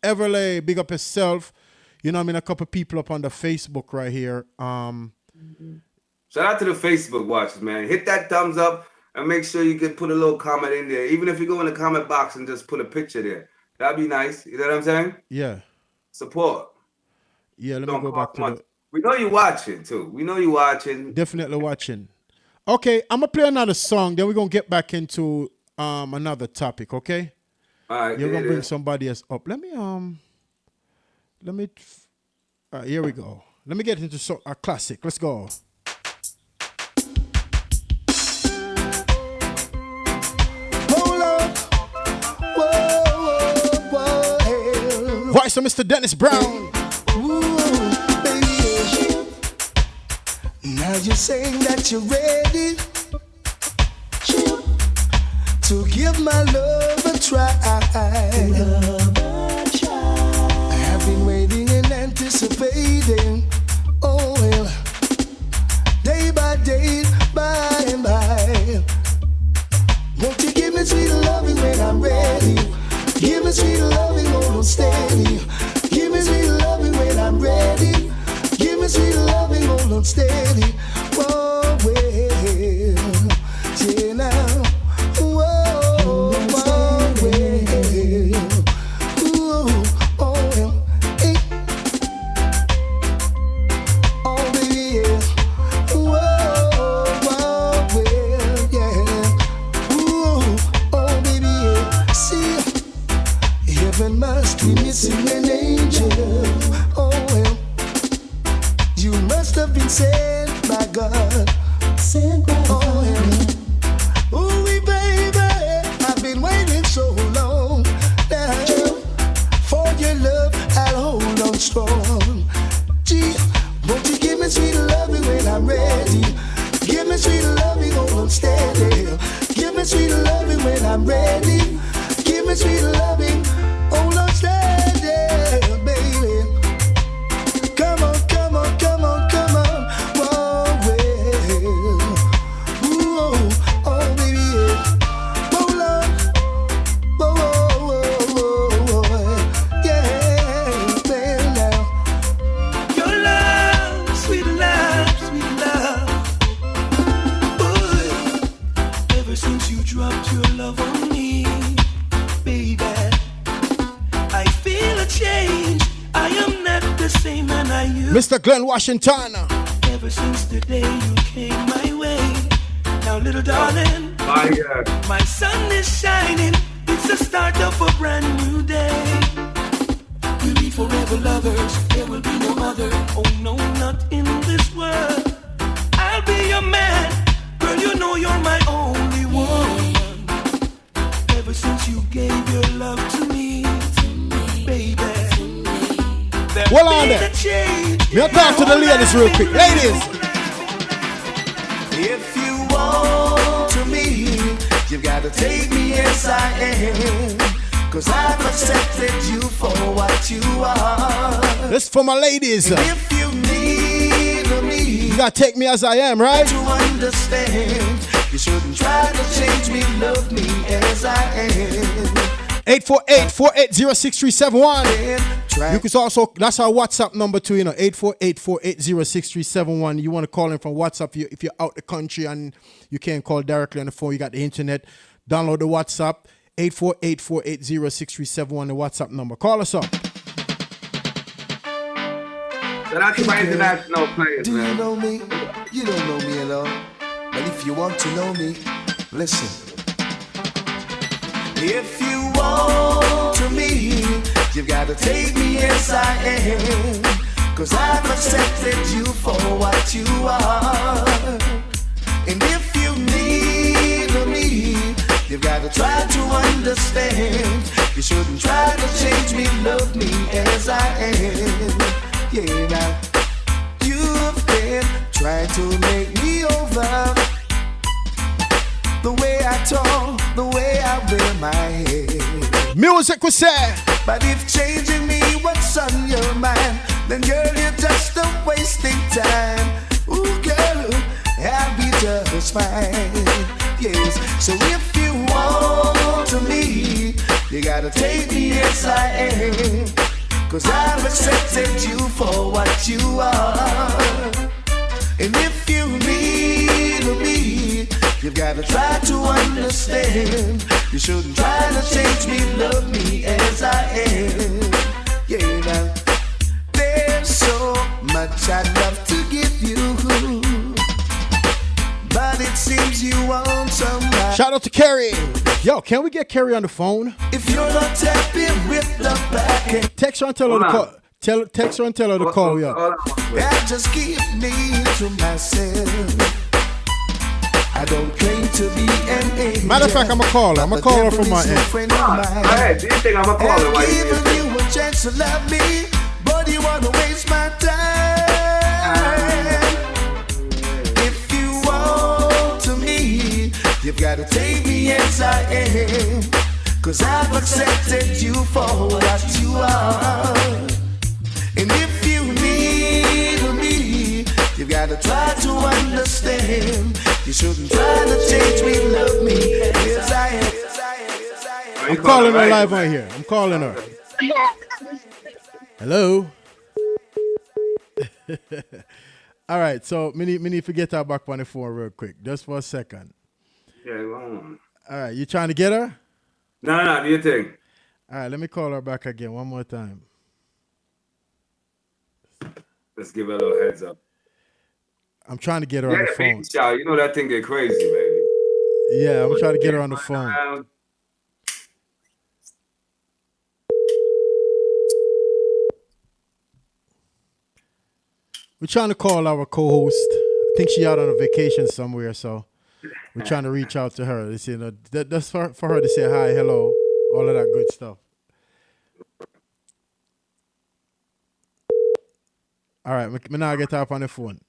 Everlay, big up yourself. You know what I mean? A couple people up on the Facebook right here. Shout out to the Facebook watchers, man. Hit that thumbs up and make sure you can put a little comment in there. Even if you go in the comment box and just put a picture there. That'd be nice. You know what I'm saying? Yeah. Support. Yeah, let me go back to it. We know you're watching, too. We know you're watching. Definitely watching. Okay, I'm going to play another song. Then we're going to get back into another topic, okay? All right. You're going to bring somebody else up. Let me, here we go. Let me get into a classic. Let's go. Voice of Mr. Dennis Brown. Ooh, baby. Now you're saying that you're ready to to give my love a try. I have been waiting and anticipating. Oh well, day by day, by and by. Won't you give me sweet loving when I'm ready? Give me sweet loving on steady. Give me sweet loving when I'm ready. Give me sweet loving on steady. Oh well, yeah now. Whoa, oh well. Ooh, oh well. Hey. Oh baby, yeah. Whoa, oh well, yeah. Ooh, oh baby, yeah. See, heaven must be missing an angel. Oh well, you must have been sent by God. Sent by God. Oh well. Ooh, baby, I've been waiting so long now. For your love, I'll hold on strong. Gee, won't you give me sweet loving when I'm ready? Give me sweet loving, hold on steady. Give me sweet loving when I'm ready. Give me sweet loving, hold on steady, baby. Come on, come on, come on, come on. Whoa, well. Ooh, oh, baby, yeah. Hold on. Whoa, whoa, whoa, whoa. Yeah, man, now. Your love, sweet love, sweet love. Boy, ever since you dropped your love on me, baby, I feel a change. I am not the same man I used. Mr. Glenn Washington. Ever since the day you came my way. Now, little darling, my sun is shining. It's the start of a brand new day. We'll be forever lovers. There will be no other. Oh no, not in this world. I'll be your man. Girl, you know you're my only one. Ever since you gave your love to me, baby. Well on there. We'll talk to the ladies real quick. Ladies. If you want to me, you've got to take me as I am. Cause I've accepted you for what you are. This for my ladies. If you need me, you gotta take me as I am, right? To understand, you shouldn't try to change me, love me as I am. 848-480-6371. You can also, that's our WhatsApp number too, 848-480-6371. You want to call in from WhatsApp if you're out the country and you can't call directly on the phone, you got the internet. Download the WhatsApp, 848-480-6371, the WhatsApp number. Call us up. So that's my international players, Do man. you know me? You don't know me at all. But if you want to know me, listen. If you want to me, you've got to take me as I am. Cause I've accepted you for what you are. And if you need me, you've got to try to understand. You shouldn't try to change me, love me as I am. Yeah, now you've been trying to make me over. The way I talk, the way I wear my hair. Music we say. But if changing me what's on your mind, then girl, you're just a wasting time. Ooh, girl, I'll be just fine. Yes, so if you want to me, you gotta take me as I am. Cause I've accepted you for what you are. And if you need me, you've got to try to understand. You shouldn't try to change me, love me as I am. Yeah, now there's so much I'd love to give you, but it seems you want somebody. Shout out to Carrie. Yo, can we get Carrie on the phone? If you're not happy with the back end, text her and tell her to call. Text her and tell her to call you. That just keep me to myself. I don't claim to be an angel. Matter of fact, I'm going to call her. I'm going to call her from my end. Hey, do you think I'm going to call her right here? Giving you a chance to love me, but you want to waste my time. If you want to me, you've got to take me yes I am. 'Cause I've accepted you for what you are. And if you need me, you gotta try to understand. You shouldn't try to change me, love me. Yes I am. I'm calling her live on here. I'm calling her. Hello. All right, so me need to get her back on the phone real quick, just for a second. Yeah, go on. All right, you trying to get her? No, do your thing. All right, let me call her back again one more time. Let's give her a little heads up. I'm trying to get her on the phone. Child, you know that thing get crazy, baby. Yeah, I'm trying to get her on the phone. We're trying to call our co-host. I think she out on a vacation somewhere, so we're trying to reach out to her. It's, that's for her to say hi, hello, all of that good stuff. All right, me now get her up on the phone.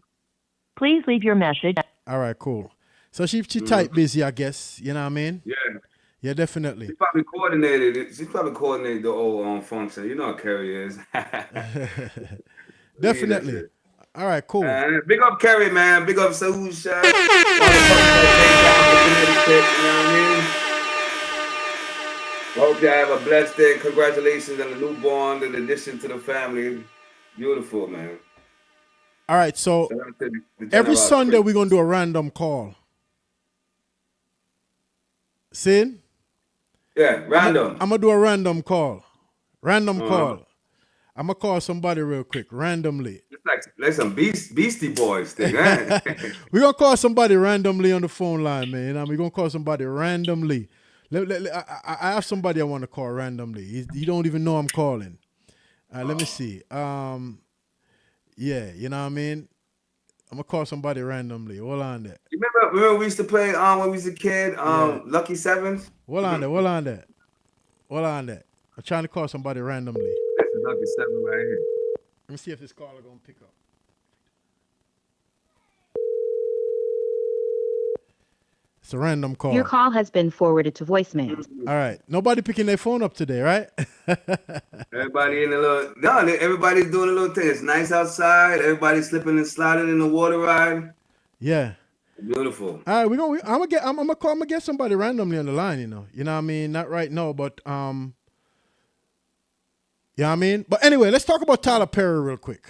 Please leave your message. All right, cool. So she tight busy, I guess. You know what I mean? Yeah. Yeah, definitely. She probably coordinated it. She probably coordinated the old function. You know how Carrie is. Definitely. All right, cool. Big up Carrie, man. Big up Sausha. You know what I mean? Hope you have a blessed day. Congratulations on the newborn, in addition to the family. Beautiful, man. All right, so every Sunday we're going to do a random call. See? Yeah, random. I'm going to do a random call. Random call. I'm going to call somebody real quick, randomly. It's like some Beastie Boys thing, eh? We're going to call somebody randomly on the phone line, man. You know, we're going to call somebody randomly. I have somebody I want to call randomly. You don't even know I'm calling. Let me see. Yeah, you know what I mean? I'm going to call somebody randomly. Hold on there. You remember we used to play when we was a kid, Lucky Sevens? Hold on there. I'm trying to call somebody randomly. That's a Lucky Seven right here. Let me see if this caller going to pick up. It's a random call. Your call has been forwarded to voicemail. All right. Nobody picking their phone up today, right? Everybody everybody's doing a little thing. It's nice outside. Everybody's slipping and sliding in the water ride. Yeah. Beautiful. All right, I'm gonna get somebody randomly on the line, you know. You know what I mean? Not right now, but you know what I mean? But anyway, let's talk about Tyler Perry real quick.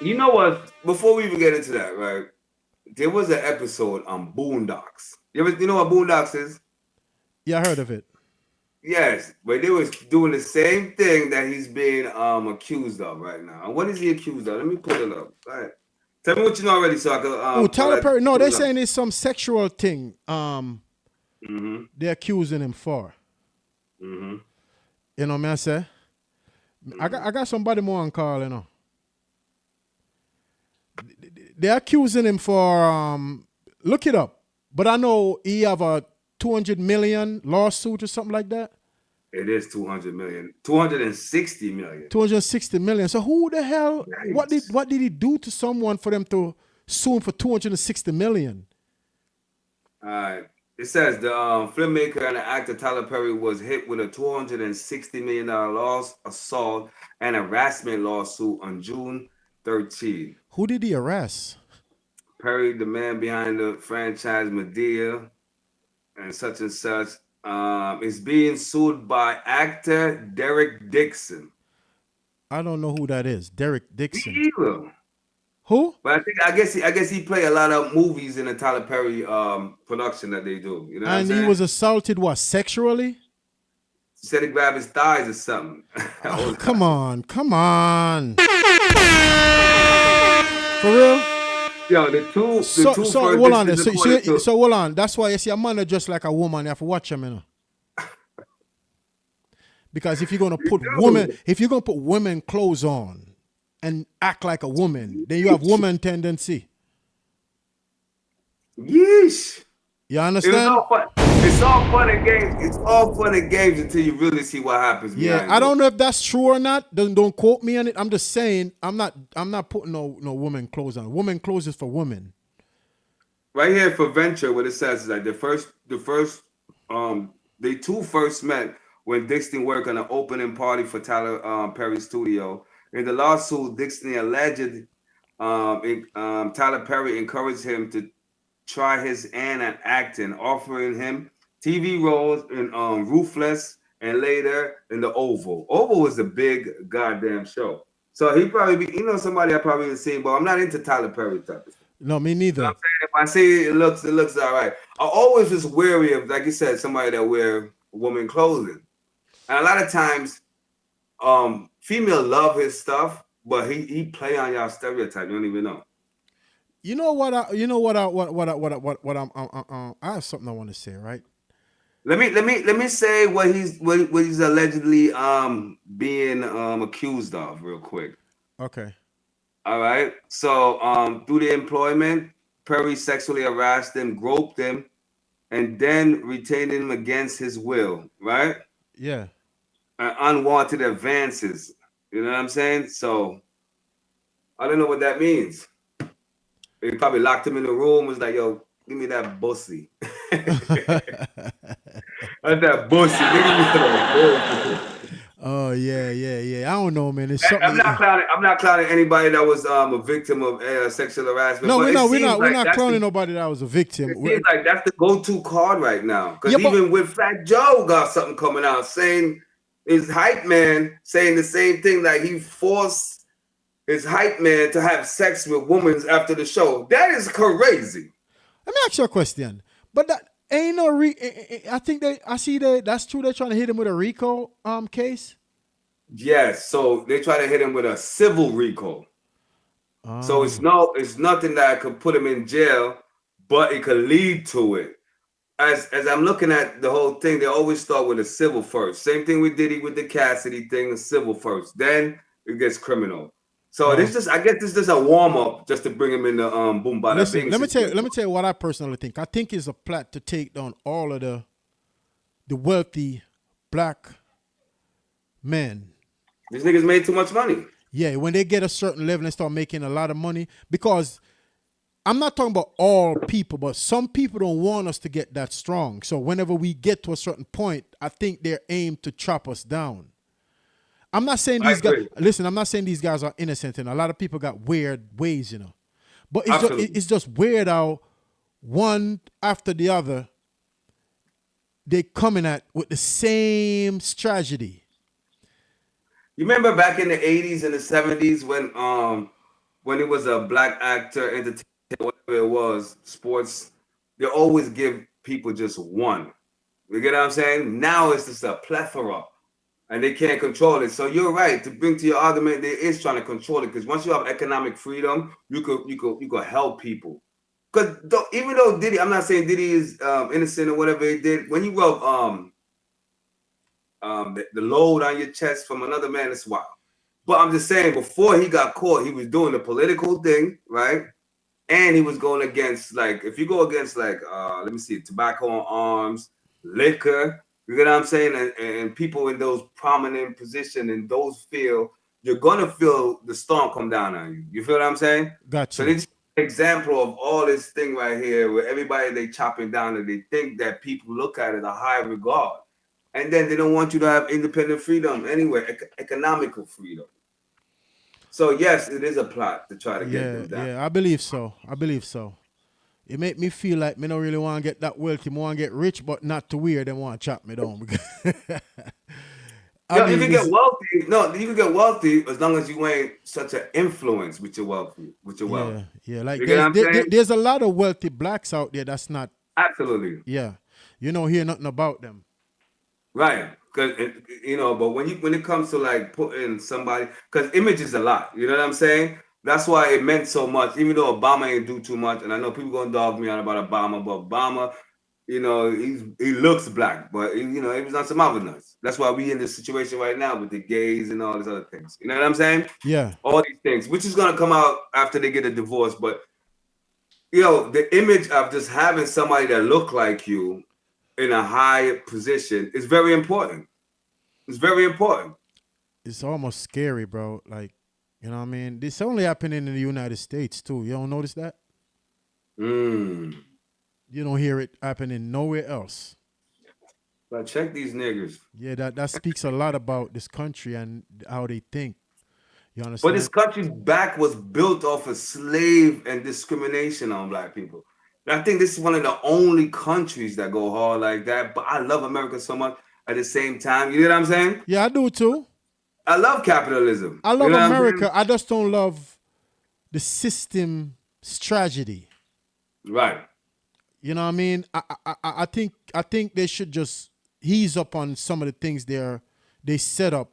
You know what? Before we even get into that, right? There was an episode on Boondocks. You know what Boondocks is? Yeah, I heard of it. Yes, but they was doing the same thing that he's being accused of right now. And what is he accused of? Let me pull it up. All right. Tell me what you know already so I can... Tyler Perry. No, they're saying it's some sexual thing they're accusing him for. Mm-hmm. You know what I say? I got somebody more on call, you know. They're accusing him for look it up. But I know he have a 200 million lawsuit or something like that. It is 200 million. 260 million. 260 million. So who the hell Nice. what did he do to someone for them to sue him for 260 million? All right. It says the filmmaker and the actor Tyler Perry was hit with a $260 million assault and harassment lawsuit on June 13. Who did he arrest? Perry, the man behind the franchise Medea and such, is being sued by actor Derek Dixon. I don't know who that is. Derek Dixon. Me either. Who? But I guess he played a lot of movies in the Tyler Perry production that they do. You know what I'm And saying? he was assaulted what, sexually? He said he grabbed his thighs or something. Oh, come on. For real? Yo, the two So first hold on there. this is according to- So hold on. That's why you see a man is just like a woman. You have to watch him, you know. Because if you're gonna put women clothes on and act like a woman, then you have woman tendency. Yeesh. You understand? It's all fun and games. It's all fun and games until you really see what happens. Yeah, I don't know if that's true or not. Don't quote me on it. I'm just saying I'm not putting no woman clothes on. Woman clothes is for women. right here for Venture, what it says is that they two first met when Dixon worked on an opening party for Tyler Perry's studio. In the lawsuit, Dixon alleged Tyler Perry encouraged him to try his hand at acting, offering him TV roles in Ruthless and later in The Oval. Oval was a big goddamn show. So he probably be, somebody I probably have seen, but I'm not into Tyler Perry type of stuff. No, me neither. You know if I see it looks all right. I always was wary of, like you said, somebody that wear woman clothing. And a lot of times, female love his stuff, but he play on y'all stereotype. You don't even know. I have something I want to say, right? Let me say what he's allegedly being accused of real quick. Okay. All right. So through the employment, Perry sexually harassed him, groped him, and then retained him against his will, right? Yeah. Unwanted advances. You know what I'm saying? So I don't know what that means. He probably locked him in the room, was like, yo, give me that bussy. That's that bussy. Oh yeah. I don't know, man. It's something. I'm not clowning anybody that was a victim of sexual harassment. No, we're not clowning nobody that was a victim. It seems like that's the go-to card right now. Because even with Fat Joe got something coming out saying his hype man saying the same thing, like he forced his hype man to have sex with women after the show. That is crazy. Let me ask you a question. But that ain't no I think that's true. They're trying to hit him with a RICO case. Yes, so they try to hit him with a civil RICO. So it's nothing that could put him in jail, but it could lead to it. As I'm looking at the whole thing, they always start with a civil first. Same thing we did with the Cassidy thing, a civil first. Then it gets criminal. So I guess this is just a warm up, just to bring him in the boom bada. Listen, let me tell you what I personally think. I think it's a plot to take down all of the wealthy black men. These niggas made too much money. Yeah, when they get a certain level and start making a lot of money, because I'm not talking about all people, but some people don't want us to get that strong. So whenever we get to a certain point, I think they're aimed to chop us down. I'm not saying these guys. Listen, I'm not saying these guys are innocent, and a lot of people got weird ways, But it's just weird how one after the other they coming at with the same strategy. You remember back in the 80s and the 70s when it was a black actor, entertainer, whatever it was, sports, they always give people just one. You get what I'm saying? Now it's just a plethora. And they can't control it. So you're right to bring to your argument. They is trying to control it, because once you have economic freedom, you could help people. Because even though Diddy, I'm not saying Diddy is innocent or whatever he did. When you rub the load on your chest from another man, it's wild. But I'm just saying, before he got caught, he was doing the political thing, right? And he was going against, like, if you go against, like, let me see, tobacco on arms, liquor. You get what I'm saying? And people in those prominent positions in those fields, you're gonna feel the storm come down on you. You feel what I'm saying? Gotcha. So this is an example of all this thing right here, where everybody they chopping down and they think that people look at it a high regard, and then they don't want you to have independent freedom anyway, economical freedom. So yes, it is a plot to try to get them down. Yeah, I believe so. It make me feel like me don't really want to get that wealthy. I want to get rich, but not to where they want to chop me down. You can get wealthy. No, you can get wealthy as long as you ain't such an influence with your wealth. Yeah. Like there's a lot of wealthy blacks out there that's not. Absolutely. Yeah, you don't hear nothing about them. Right, because but when it comes to like putting somebody, because image is a lot. You know what I'm saying? That's why it meant so much, even though Obama ain't do too much. And I know people gonna dog me on about Obama, but Obama, he looks black, but he was on some other nuts. That's why we in this situation right now with the gays and all these other things. You know what I'm saying? Yeah. All these things, which is gonna come out after they get a divorce. But the image of just having somebody that look like you in a high position is very important. It's very important. It's almost scary, bro. Like, you know what I mean? This only happening in the United States too. You don't notice that? Mm. You don't hear it happening nowhere else. But check these niggas. Yeah, that speaks a lot about this country and how they think. You But understand? this country's back was built off of slave and discrimination on black people. And I think this is one of the only countries that go hard like that. But I love America so much at the same time. You know what I'm saying? Yeah, I do too. I love capitalism. I love you know America. I just don't love the system's tragedy. Right. You know what I mean? I think they should just ease up on some of the things they set up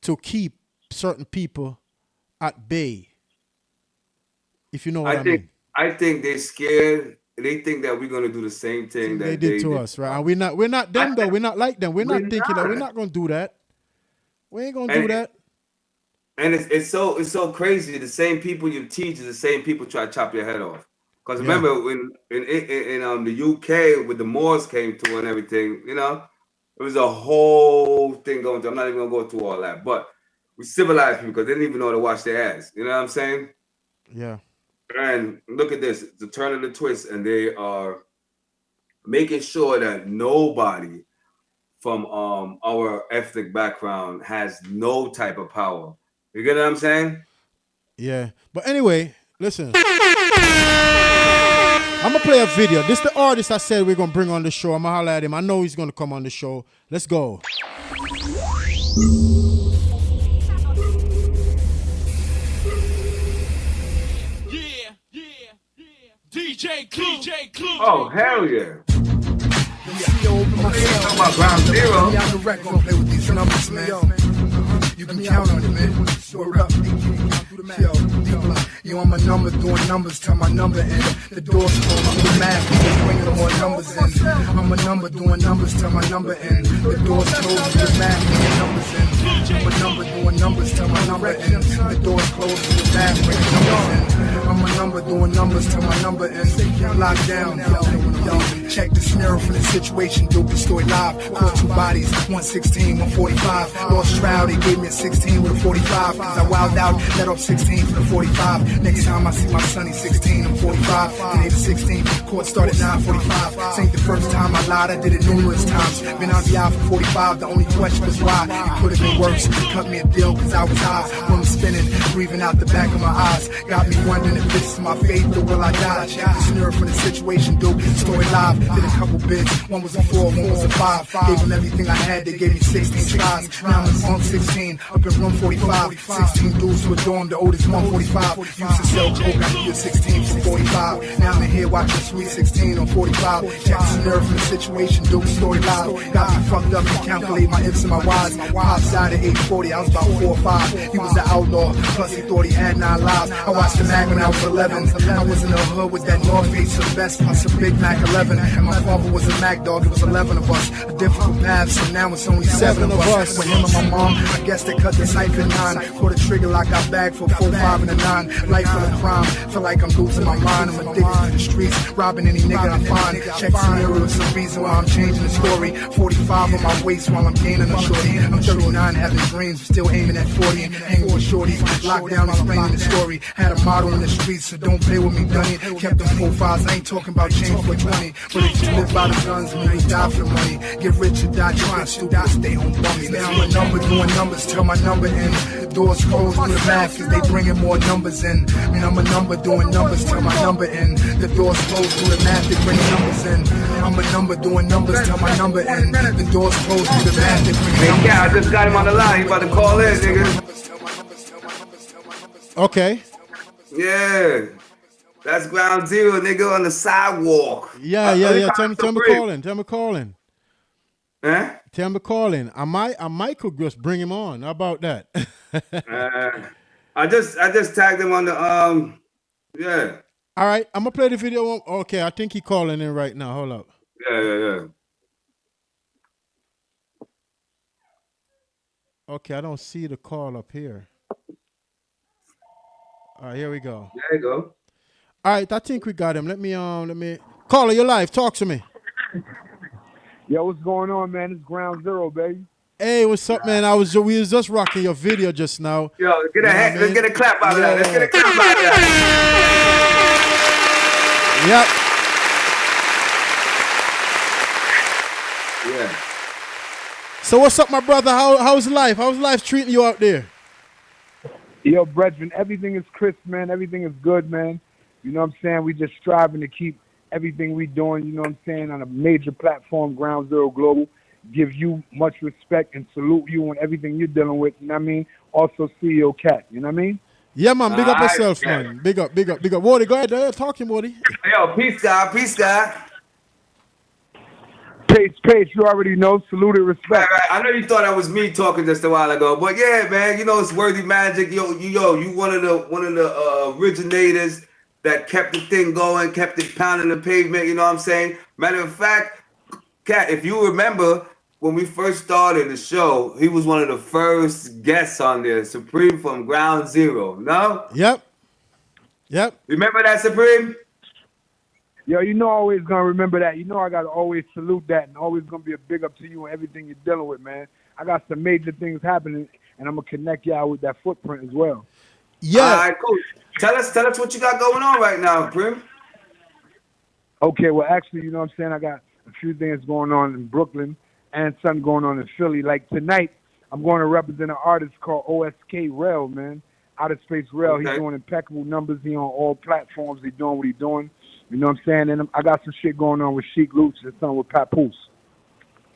to keep certain people at bay. If you know what I mean. I think they're scared. They think that we're gonna do the same thing that they did to us, right? And we're not them though. We're not like them. We're not thinking that we're not gonna do that. We ain't gonna do that. And it's so crazy. The same people you teach is the same people try to chop your head off. Because remember when in the UK with the Moors came through and everything, you know, it was a whole thing going through. I'm not even gonna go through all that, but we civilized people because they didn't even know how to wash their ass. You know what I'm saying? Yeah. And look at this, the turn of the twist, and they are making sure that nobody from our ethnic background has no type of power. You get what I'm saying? Yeah. But anyway, listen. I'm going to play a video. This is the artist I said we're going to bring on the show. I'm going to holler at him. I know he's going to come on the show. Let's go. DJ Clue. Oh, hell yeah. Talking about Ground Zero. Play with these numbers, man. You can count on it, man. Word up. Yo, I'm a number doing numbers, tell my number in. The door's closed, the math, bringing more numbers in. I'm a number doing numbers, tell my number in. The door's closed, the math, bringing numbers in. I'm a number doing numbers, tell my number in. The door's closed, the math, bringing numbers in. I'm a number doing numbers, tell my number in. Locked down, yo. Check the scenario for the situation, dope the story live. Caught two bodies, 116, 145. Lost trial, they gave me a 16 with a 45. Cause I wilded out, let off 16 for the 45. Next time I see my son, he's 16, I'm 45. Then they the 16, court started 9:45. This ain't the first time I lied, I did it numerous times. Been on the aisle for 45, the only question was why. It could have been worse, cut me a deal cause I was high. Room spinning, breathing out the back of my eyes. Got me wondering if this is my fate or will I die. Check the scenario for the situation, dope, story live. Did a couple bits, one was a 4, one was a 5. Gave them everything I had, they gave me 16 tries. Now I'm on 16, up in room 45. 16 dudes to a dorm, the oldest 145. Used to sell coke, I need a 16 for 45. Now I'm in here watching Sweet 16 on 45. Check the scenario for the situation, dope, story live. Got me fucked up and calculate my ifs and my whys. Pops died at age 40, I was about 4 or 5. He was an outlaw, plus he thought he had 9 lives. I watched the Mac when I was 11. I was in the hood with that North Face of vest plus a Big Mac 11. And my father was a Mac dog, it was 11 of us. A difficult path, so now it's only 7 of us. With him and my mom, I guess they cut the knife in 9. Pulled a trigger like I bagged for 4, 5, and a 9. Life full of crime, feel like I'm losing my mind. I'm addicted to the streets, robbing any nigga I find. Check scenario, it's the reason why I'm changing the story. 45 on my waist while I'm gaining a shorty. I'm 39, having dreams, still aiming at 40. Hanging with shorties, locked down, explaining the story. Had a motto in the streets, so don't play with me, dummy. Kept them 4-5s, I ain't talking about change for 20. But if you live by the guns, and you die for the money. Get rich or die trying, stupid, stay home bummy. Now I'm a number doing numbers, tell my number in. The doors closed with the math, cause they bringing more numbers in. And I'm a number doing numbers, tell my number in. The doors closed through the math, they bring numbers in. I'm a number doing numbers, tell my number in. The doors closed through the math, they bring numbers in. Yeah, I just got him on the line, he about to call in, nigga. Okay. Yeah. That's Ground Zero, nigga, on the sidewalk. Yeah. Tell me calling. Huh? Tell me calling. I might could just bring him on. How about that? I just tagged him on the yeah. All right, I'm gonna play the video. Okay, I think he calling in right now. Hold up. Yeah. Okay, I don't see the call up here. All right, here we go. There you go. All right, I think we got him. Let me caller, you're live. Talk to me. Yo, what's going on, man? It's Ground Zero, baby. Hey, what's up, man? We was just rocking your video just now. Yo, let's get a clap out of that. Let's get a clap out of that. Yep. Yeah. So what's up, my brother? How's life? How's life treating you out there? Yo, brethren, everything is crisp, man. Everything is good, man. You know what I'm saying? We just striving to keep everything we doing, you know what I'm saying, on a major platform, Ground Zero Global. Give you much respect and salute you on everything you're dealing with, you know what I mean? Also, CEO Cat, you know what I mean? Yeah, man. Big up yourself, man. Big up. Woody, go ahead. Talking, Woody. Yo, peace, guy. Pace, you already know. Salute and respect. Right. I know you thought that was me talking just a while ago, but yeah, man, you know it's Worthy Magic. You one of the originators that kept the thing going, kept it pounding the pavement. You know what I'm saying? Matter of fact, Kat, if you remember when we first started the show, he was one of the first guests on there, Supreme from Ground Zero. No? Yep. Remember that, Supreme? Yo, you know I always gonna remember that. You know I gotta always salute that and always gonna be a big up to you and everything you're dealing with, man. I got some major things happening and I'm gonna connect y'all with that footprint as well. Yeah. All right, cool. Tell us what you got going on right now, Prim. Okay, well actually, you know what I'm saying, I got a few things going on in Brooklyn and something going on in Philly. Like tonight, I'm going to represent an artist called OSK Rel, man. Outer Space Rel. Okay. He's doing impeccable numbers. He on all platforms. He's doing what he's doing. You know what I'm saying? And I got some shit going on with Sheik Luch and something with Papoose.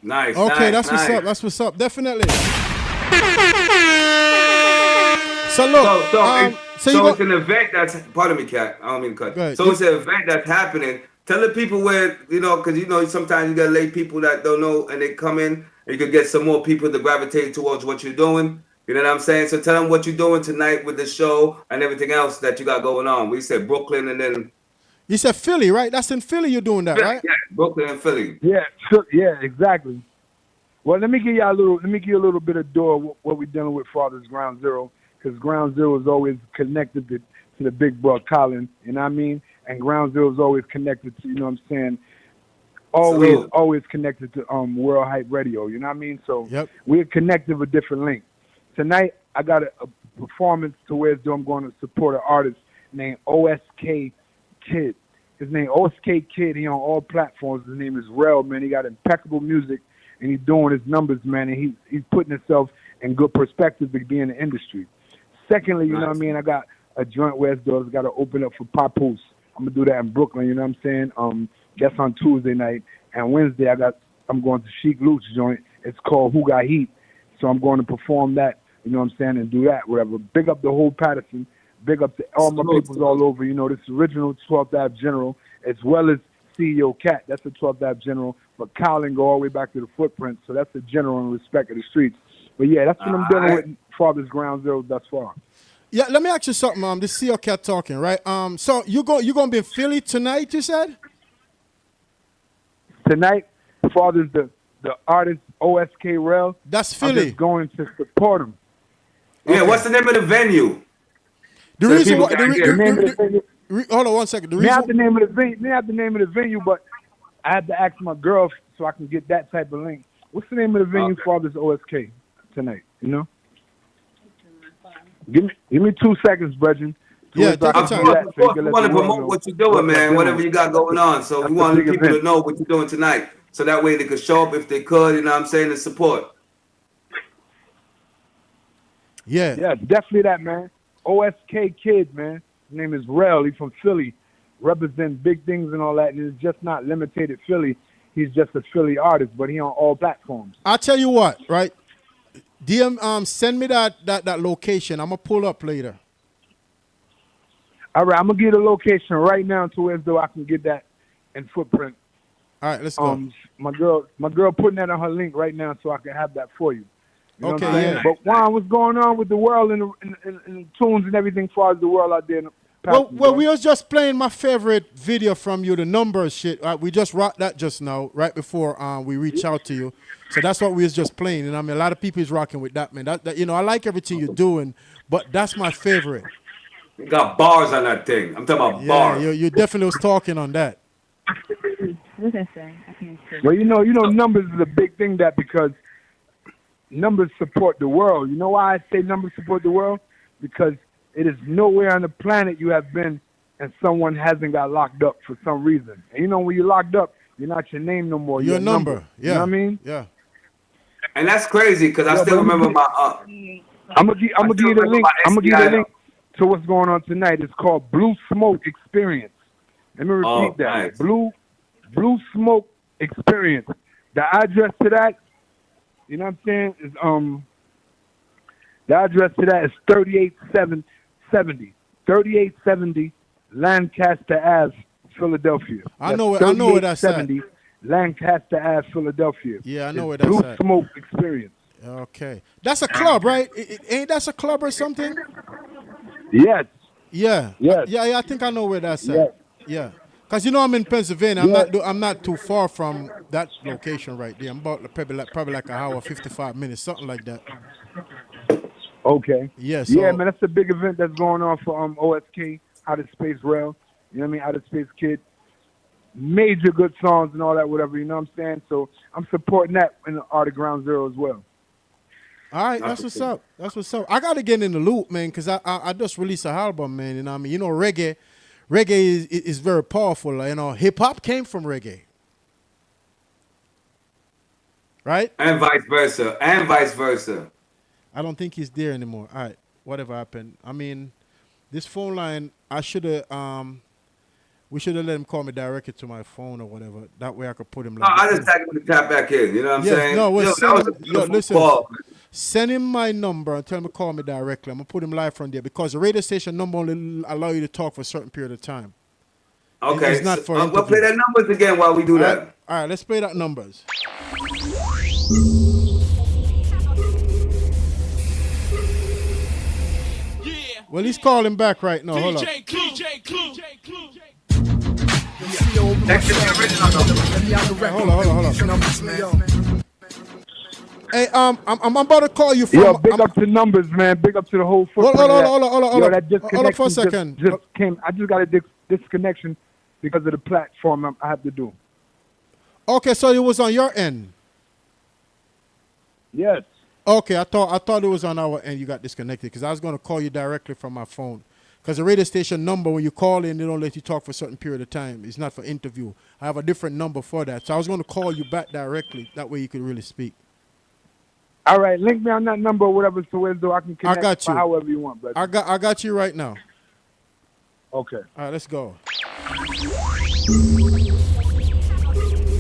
Nice. Okay, nice, that's what's up. Definitely. So look, so it's an event that's, pardon me, Kat, I don't mean to cut. So it's an event that's happening. Tell the people where, because sometimes you got lay people that don't know and they come in and you could get some more people to gravitate towards what you're doing. You know what I'm saying? So tell them what you're doing tonight with the show and everything else that you got going on. We said Brooklyn and then... You said Philly, right? That's in Philly you're doing that, right? Yeah, Brooklyn and Philly. Yeah, exactly. Well, let me give you a little bit of door what we're dealing with for this Ground Zero, because Ground Zero is always connected to the big bro Colin, you know what I mean? And Ground Zero is always connected to, you know what I'm saying? Always connected to World Hype Radio, you know what I mean? So we're connected with different links. Tonight I got a performance to where I'm going to support an artist named OSK Kid. His name OSK Kid. He on all platforms. His name is Rel, man. He got impeccable music and he's doing his numbers, man. And he's putting himself in good perspective to be in the industry. Secondly, you know what I mean? I got a joint where doors got to open up for Papoose. I'm gonna do that in Brooklyn. You know what I'm saying? That's on Tuesday night and Wednesday. I'm going to Sheik Luch joint. It's called Who Got Heat. So I'm going to perform that. You know what I'm saying? And do that, whatever. Big up the whole Patterson. Big up to all my peoples all over. You know, this original 12th Ave General, as well as CEO Cat. That's a 12th Ave General. But Colin go all the way back to the footprint. So that's the general in respect of the streets. But yeah, that's what I'm dealing with for this Ground Zero thus far. Yeah, let me ask you something. This CEO Cat talking, right? So you're gonna be in Philly tonight, you said? Tonight, Father's the artist OSK Rel. That's Philly. I'm just going to support him. Yeah, what's the name of the venue? The reason why, hold on 1 second. May I have the name of the venue, but I had to ask my girl so I can get that type of link. What's the name of the venue for this OSK tonight? You know? Give me 2 seconds, brethren. Yeah, take your time. Of course, we want to promote what you're doing, man. Whatever you got going on. So we want people to know what you're doing tonight. So that way they could show up if they could, you know what I'm saying, to support. Yeah. Yeah, definitely that, man. OSK Kid, man. His name is Rel. He's from Philly. Represents big things and all that. And it's just not limited to Philly. He's just a Philly artist, but he on all platforms. I'll tell you what, right? DM, send me that location. I'm gonna pull up later. All right, I'm gonna get a location right now to as though I can get that in footprint. All right, let's go. My girl putting that on her link right now so I can have that for you. You know okay, what I'm saying? yeah. But Juan, what's going on with the world and the tunes and everything as far as the world out there? Well, we was just playing my favorite video from you, the numbers shit. We just rocked that just now, right before we reach out to you. So that's what we was just playing. And I mean, a lot of people is rocking with that, man. That I like everything you're doing, but that's my favorite. You got bars on that thing. I'm talking about bars. Yeah, you definitely was talking on that. Well, you know, numbers is a big thing because numbers support the world. You know why I say numbers support the world? Because it is nowhere on the planet you have been and someone hasn't got locked up for some reason. And you know, when you're locked up, you're not your name no more. Your You're number. Yeah. You know what I mean? Yeah. And that's crazy because I still remember my. I'm gonna give you the link. I'm gonna give you the link to what's going on tonight. It's called Blue Smoke Experience. Let me repeat that. Nice. Blue Smoke Experience. The address to that, you know what I'm saying, is the address to that is 3870 Lancaster Ave, Philadelphia. I know where that's at. 3870 Lancaster Ave, Philadelphia. Yeah, I know where It's that's Blue at. Smoke Experience. Okay. That's a club, right? Ain't that a club or something? Yes. Yeah. Yes. Yeah, I think I know where that's Yes. at. Yeah. Because you know I'm in Pennsylvania. I'm not too far from that location right there. I'm about probably like an hour, 55 minutes, something like that. Okay. Yeah, Yeah, man, that's a big event that's going on for OSK, Outer Space Rail. You know what I mean? Outer Space Kid. Major good songs and all that, whatever, you know what I'm saying? So I'm supporting that in the Art of Ground Zero as well. All right, that's what's up. That's what's up. I got to get in the loop, man, because I just released an album, man. You know what I mean? You know, reggae is very powerful. You know, hip-hop came from reggae. Right? And vice versa. I don't think he's there anymore. All right, whatever happened. I mean, this phone line, we should have let him call me directly to my phone or whatever. That way I could put him. No, I just tagged him to tap back in. You know what I'm saying? No, Listen, send him my number and tell him to call me directly. I'm gonna put him live from there because the radio station number only allow you to talk for a certain period of time. Okay, it's not for we'll play that numbers again while we do that. All right, let's play that numbers. Well, he's calling back right now. Hold on. Hold on. Hey, I'm about to call you from. Yo, big up to numbers, man. Big up to the whole footprint. Hold on. Yo, that disconnection Hold on for a second. just came. I just got a disconnection because of the platform I have to do. Okay, so it was on your end. Yes. Okay, I thought it was on our end. You got disconnected because I was going to call you directly from my phone. Because the radio station number, when you call in, they don't let you talk for a certain period of time. It's not for interview. I have a different number for that. So I was going to call you back directly. That way you could really speak. All right, link me on that number or whatever, so I can connect I got you. however you want, brother. I got you right now. Okay. All right, let's go.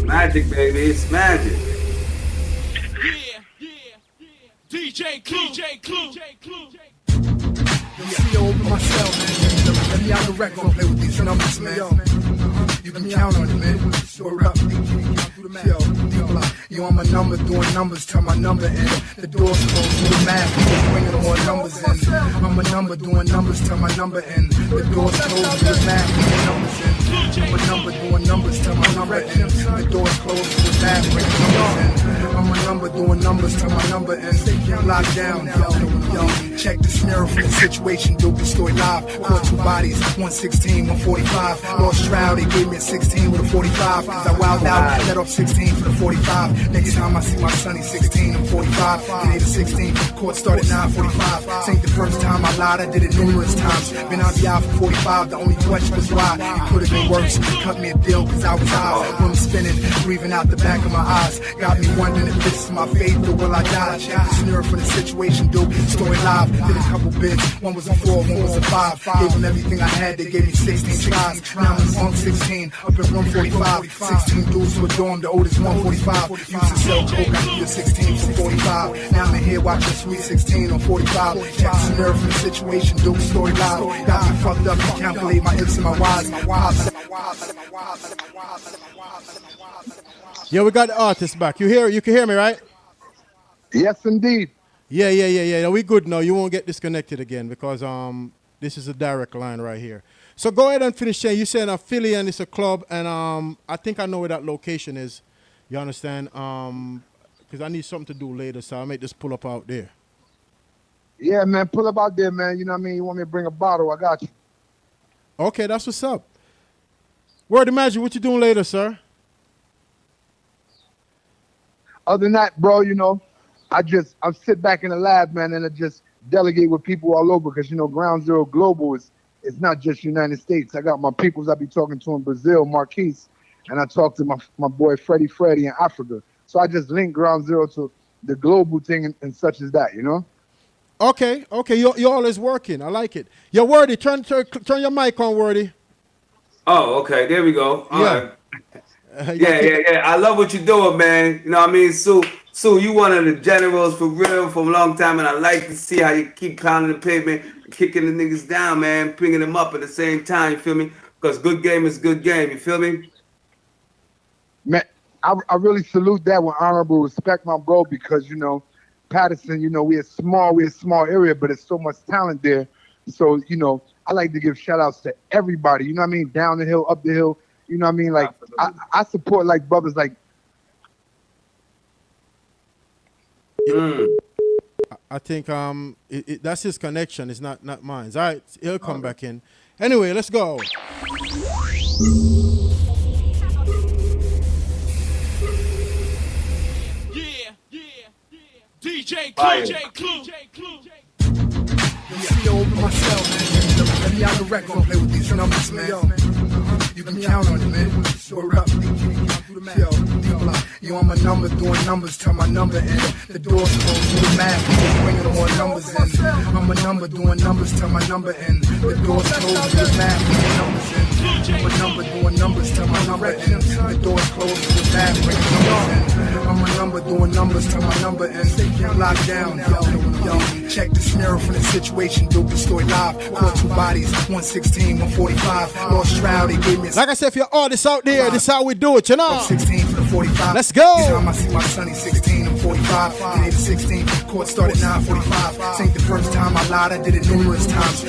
Magic, baby. It's magic. DJ Clue. Open myself, man. Let me out the record and play with these numbers, man. You can count on it, man. Word up. Yo, I'm a number doing numbers, turn my number in. The door's closed, do the math, bringing more numbers in. I'm a number doing numbers, turn my number in. The door's closed, do the math, bringing numbers in. I'm a number doing numbers, turn my number in. The door's closed, do the math, bringing numbers in. I'm a number doing numbers, turn my number in. Locked down, yo. Check the scenario from the situation, dope the story live. Caught two bodies, 116, 145. Lost trial, they gave me a 16 with a 45. Cause I wilded out, let off 16 for the 45. Next time I see my son, he's 16, I'm 45. Then he was 16, court started 9:45. This ain't the first time I lied, I did it numerous times. Been on the aisle for 45, the only question was why. It could have been worse, cut me a deal cause I was high. Room spinning, breathing out the back of my eyes. Got me wondering if this is my fate or will I die. Check the scenario for the situation, dope story live. Did a couple bids, one was a 4, one was a 5. Gave them everything I had, they gave me 16 tries. Now I'm on 16, up in room 45. 16 dudes to a dorm, the oldest 145. Used to sell coke, I need a 16 for 45. Now I'm in here watching Sweet 16 on 45. Check the scenario for the situation, dope story live. Got me fucked up, and calculate my ifs and my whys. Yeah, we got the artist back. You can hear me, right? Yes, indeed. Yeah. We good now. You won't get disconnected again because this is a direct line right here. So go ahead and finish saying. You said Philly and it's a club, and I think I know where that location is. You understand? Because I need something to do later, so I may just pull up out there. Yeah, man, pull up out there, man. You know what I mean? You want me to bring a bottle? I got you. Okay, that's what's up. Word to Magic, what you doing later, sir? Other than that, bro, you know, I sit back in the lab, man, and I just delegate with people all over because, you know, Ground Zero Global is it's not just United States. I got my peoples I be talking to in Brazil, Marquise, and I talk to my boy Freddie in Africa. So I just link Ground Zero to the global thing and such as that, you know? Okay. You're always working. I like it. Yo, Wordy, turn your mic on, Wordy. Oh, okay. There we go. All Yeah. right. Yeah. I love what you're doing, man. You know what I mean? Sue, you one of the generals for real for a long time, and I like to see how you keep pounding the pavement, kicking the niggas down, man, bringing them up at the same time, you feel me? Because good game is good game, you feel me? Man, I really salute that with honorable respect, my bro, because, you know, Patterson, you know, we're a small area, but it's so much talent there. So, you know, I like to give shout outs to everybody, you know what I mean? Down the hill, up the hill, you know what I mean? Like, I support like brothers like. I think that's his connection. It's not mine. All right, he'll come back in. Anyway, let's go. DJ Clue. Yo, open myself, man. Let me out the record and play with these numbers, man. You can count on it, man. Word up. Yo, I'm a number doing numbers, turn my number in. The door's closed, do the math, bringing more numbers in. I'm a number doing numbers, turn my number in. The door's closed, do the math, bringing numbers in. I'm a number doing numbers, turn my number in. The door's closed, do the math, bringing numbers in. I'm a number doing numbers, turn my number in. Locked down, yo. Check the scenario from the situation, dope the story live. Caught 2 bodies, 116, 145. Lost trial, they gave me. Like I said, if you're artists out there, this is how we do it, you know. 16 for the 45. Let's go. Every time I see my son, he's 16, I'm 45. Then he's 16, court started 9:45. This ain't the first time I lied, I did it numerous times.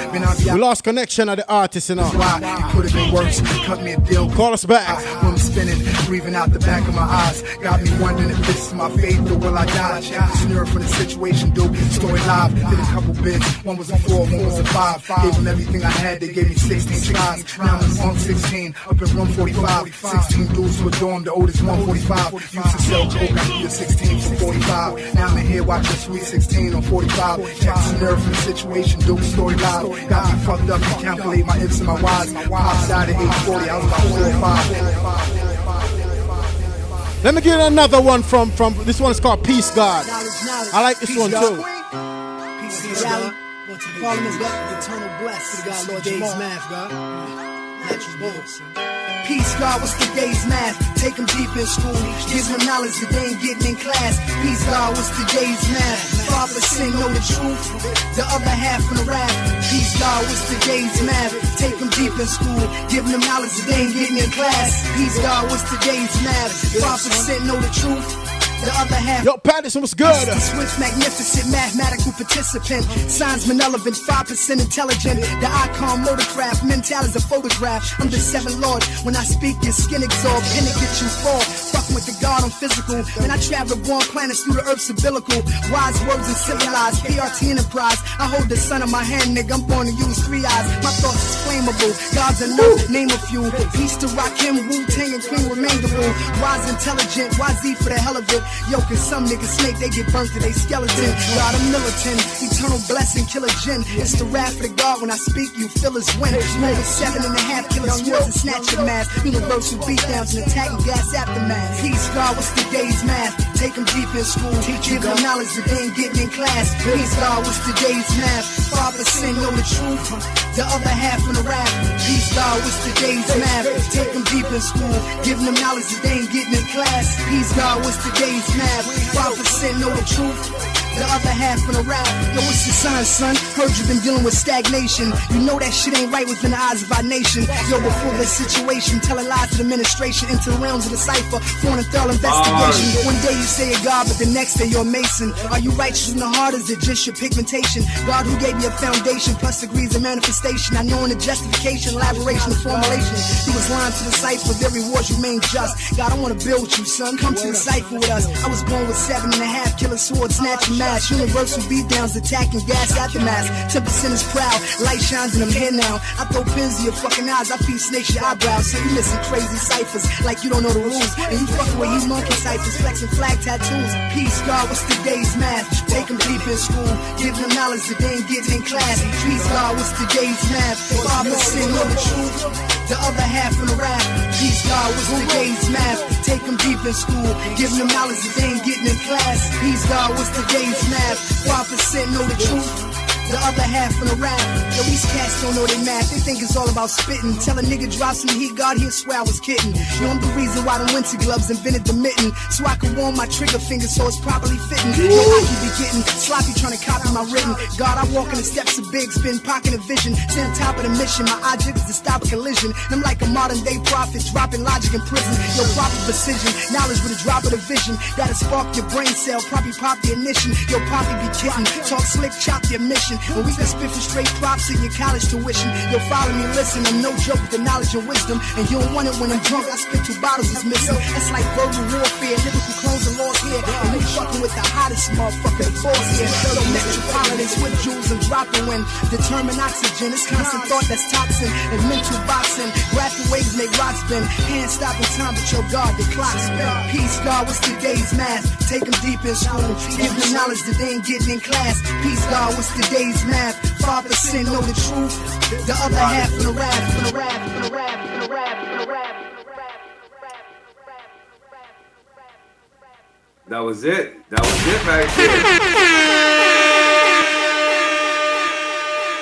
We lost connection of the artist, you know. Why? It could have been worse. Cut me a deal. Call us back. When I'm spinning, breathing out the back of my eyes. Got me wondering if this is my fate or will I die? Check the scenario for the situation, dude. Story live. Did a couple bits. One was a 4, one was a 5. Gave them everything I had. They gave me 16 tries. Now I'm on 16, up in room 45. 16 dudes to a dorm. The oldest 145. Used to sell coke. I need a 16 for 45. Now I'm in here watching Sweet 16 on 45. Check the scenario for the situation, dude. Story live. Got me fucked up and calculate my ifs and my whys. Outside at age 40, I was about 4 or 5. Let me give you another one from this one is called Peace God. I like this one too. Peace God. Parliament's eternal blessed. God, Lord Days math, God. Peace God, what's the day's math? Take them deep in school. Give them knowledge that they ain't getting in class. Peace God, what's the day's math? 5% know the truth. The other half in the rap. Peace God, what's the day's math? Take them deep in school. Give them knowledge that they ain't getting in class. Peace God, what's the day's math? 5% know the truth. The other half. Yo, Patterson, what's good? Swift, magnificent, mathematical participant. Signs irrelevant, 5% intelligent. The icon motorcraft, mental is a photograph. I'm the 7th Lord. When I speak, your skin exalt, pin it, get you fall. Fucking with the God on physical. When I travel born planets through the earth's umbilical. Wise words and civilized, PRT enterprise. I hold the sun in my hand, nigga. I'm born to use 3 eyes. My thoughts is flammable. God's enough, name a few. Peace to Rakim, Wu-Tang, and Queen remainable. Wise, intelligent, YZ for the hell of it. Yo, cause some niggas snake, they get burnt to they skeleton. God, I'm militant, eternal blessing, killer gin. It's the wrath of the God, when I speak, you feel his win. More than 7.5 killer swords and snatch your mask. Universal beatdowns and attack and gas aftermath. Peace, God, what's the day's math? Take them deep in school. Give them knowledge that they ain't getting in class. Peace, God, what's the day's math? 5% know the truth. The other half in the rap. Peace, God, what's the day's math? Take them deep in school. Give them knowledge that they ain't getting in class. Peace, God, what's the day's math? 5% know the truth. The other half in the rap. Yo, what's your sign, son? Heard you been dealing with stagnation. You know that shit ain't right within the eyes of our nation. Yo, before this situation, telling lies to the administration, into the realms of the cipher, foreign and thorough investigation. One day you say you're God, but the next day you're a Mason. Are you righteous in the heart, or is it just your pigmentation? God who gave you a foundation, plus degrees of manifestation. I know in the justification, elaboration, and formulation. He was lying to the cipher, their rewards remain just. God, I wanna build you, son. Come to the cipher with us. I was born with 7.5 killer swords, snatching mass. Universal beatdowns, attacking gas aftermath. 10% is proud, light shines in them head now. I throw pins in your fucking eyes, I feed snakes your eyebrows. So you missing crazy ciphers, like you don't know the rules. And you fucking with you monkey ciphers, flexing flag tattoos. Peace, God, what's today's math? Take them deep in school, give them knowledge that they ain't getting in class. Peace, God, what's today's math? 5% know the truth, the other half in the rap. Peace, God, what's today's math? Take them deep in school, give them knowledge that they ain't getting in class. Peace, God, what's today's math? 5% know the truth, the other half in the rap. Yo, these cats don't know they math. They think it's all about spitting. Tell a nigga drop some heat, God, he'll swear I was kidding. Yo, I'm the reason why the winter gloves invented the mitten, so I can warm my trigger finger so it's properly fitting. Yo, I can be getting sloppy trying to copy my written. God, I walk in the steps of big, spin, pocket of vision. Stay on top of the mission. My object is to stop a collision. And I'm like a modern day prophet, dropping logic in prison. Yo, proper precision, knowledge with a drop of the vision. That'll spark your brain cell, probably pop the ignition. Yo, poppy be kidding, talk slick, chop your mission. When we can spit for straight props in your college tuition. You'll follow me, listen, I'm no joke with the knowledge and wisdom. And you don't want it when I'm drunk, I spit 2 bottles is missing. That's like verbal warfare, lyrical clones and laws here. And we fucking with the hottest motherfucker, the force here. So metropolitans with jewels and dropping when determined oxygen. It's constant thought that's toxin and mental boxing. Graphic waves make rocks bend. Hands stopping time, but your God, the clock spin. Peace, God, what's today's math? Take them deep in school, give them knowledge that they ain't getting in class. Peace, God, what's today's math? 5% know the truth, the other half in the rap, in the rap, in the rap, in the rap, in the rap. That was it. That was it right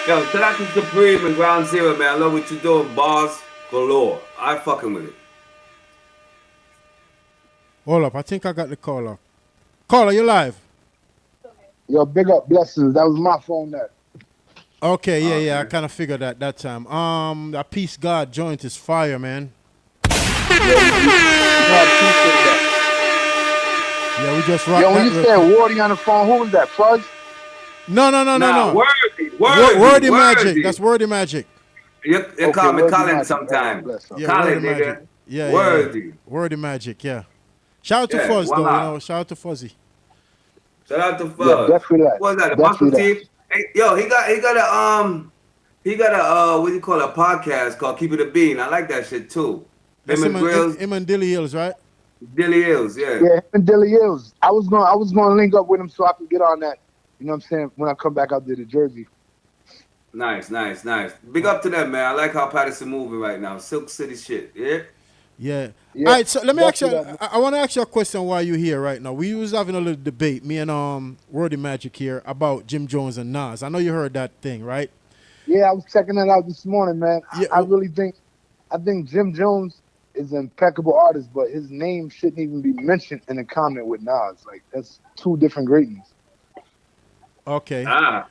there. Yo, shout out to Supreme and Ground Zero, man. I love what you're doing. Bars galore. I fucking with it. Hold up, I think I got the caller. Caller, you live? Yo, big up blessings. That was my phone there. Okay, yeah, I kind of figured that time. That Peace God joint is fire, man. Yeah, we just rocked. Yo, when you said Wardy on the phone, who was that? Fudge? No. Wordy Magic. That's Wordy Magic. You call me Colin sometime. Yeah, Colin, Wordy nigga. Magic. Yeah, Wordy. Wordy Magic, yeah. Shout out to Fuzz, though, you know. Shout out to Fuzzy. Shout out to Fuzz. Yeah, definitely that. What's that? A muscle team? Hey, yo, he got a what do you call it, a podcast called Keep It a Bean. I like that shit too. Him and Dilly Hills, right? Dilly Hills, yeah. Yeah, him and Dilly Hills. I was gonna link up with him so I could get on that. You know what I'm saying? When I come back out there to Jersey. Nice. Big up to them, man. I like how Patterson moving right now. Silk City shit, yeah? Yeah. All right, so let me ask you, I want to ask you a question while you're here right now. We was having a little debate, me and Wordy Magic here, about Jim Jones and Nas. I know you heard that thing, right? Yeah, I was checking that out this morning, man. Yeah. I think Jim Jones is an impeccable artist, but his name shouldn't even be mentioned in a comment with Nas. Like, that's 2 different greatness. Okay. All right.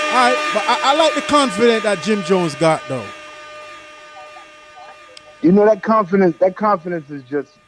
All right, but I like the confidence that Jim Jones got, though. You know, that confidence is just,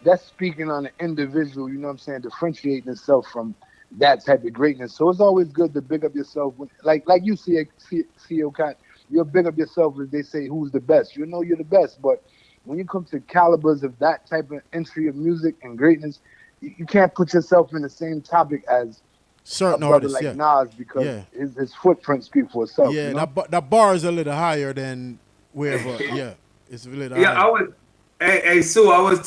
that's speaking on an individual, you know what I'm saying, differentiating itself from that type of greatness. So it's always good to big up yourself. Like you see CEO Cat, you'll big up yourself as they say who's the best. You know you're the best, but when you come to calibers of that type of entry of music and greatness, you can't put yourself in the same topic as certain a brother artists, like Nas, because his footprint speaks for itself. Yeah, you know? that bar is a little higher than wherever. Yeah, it's a little higher. Hey Sue, I was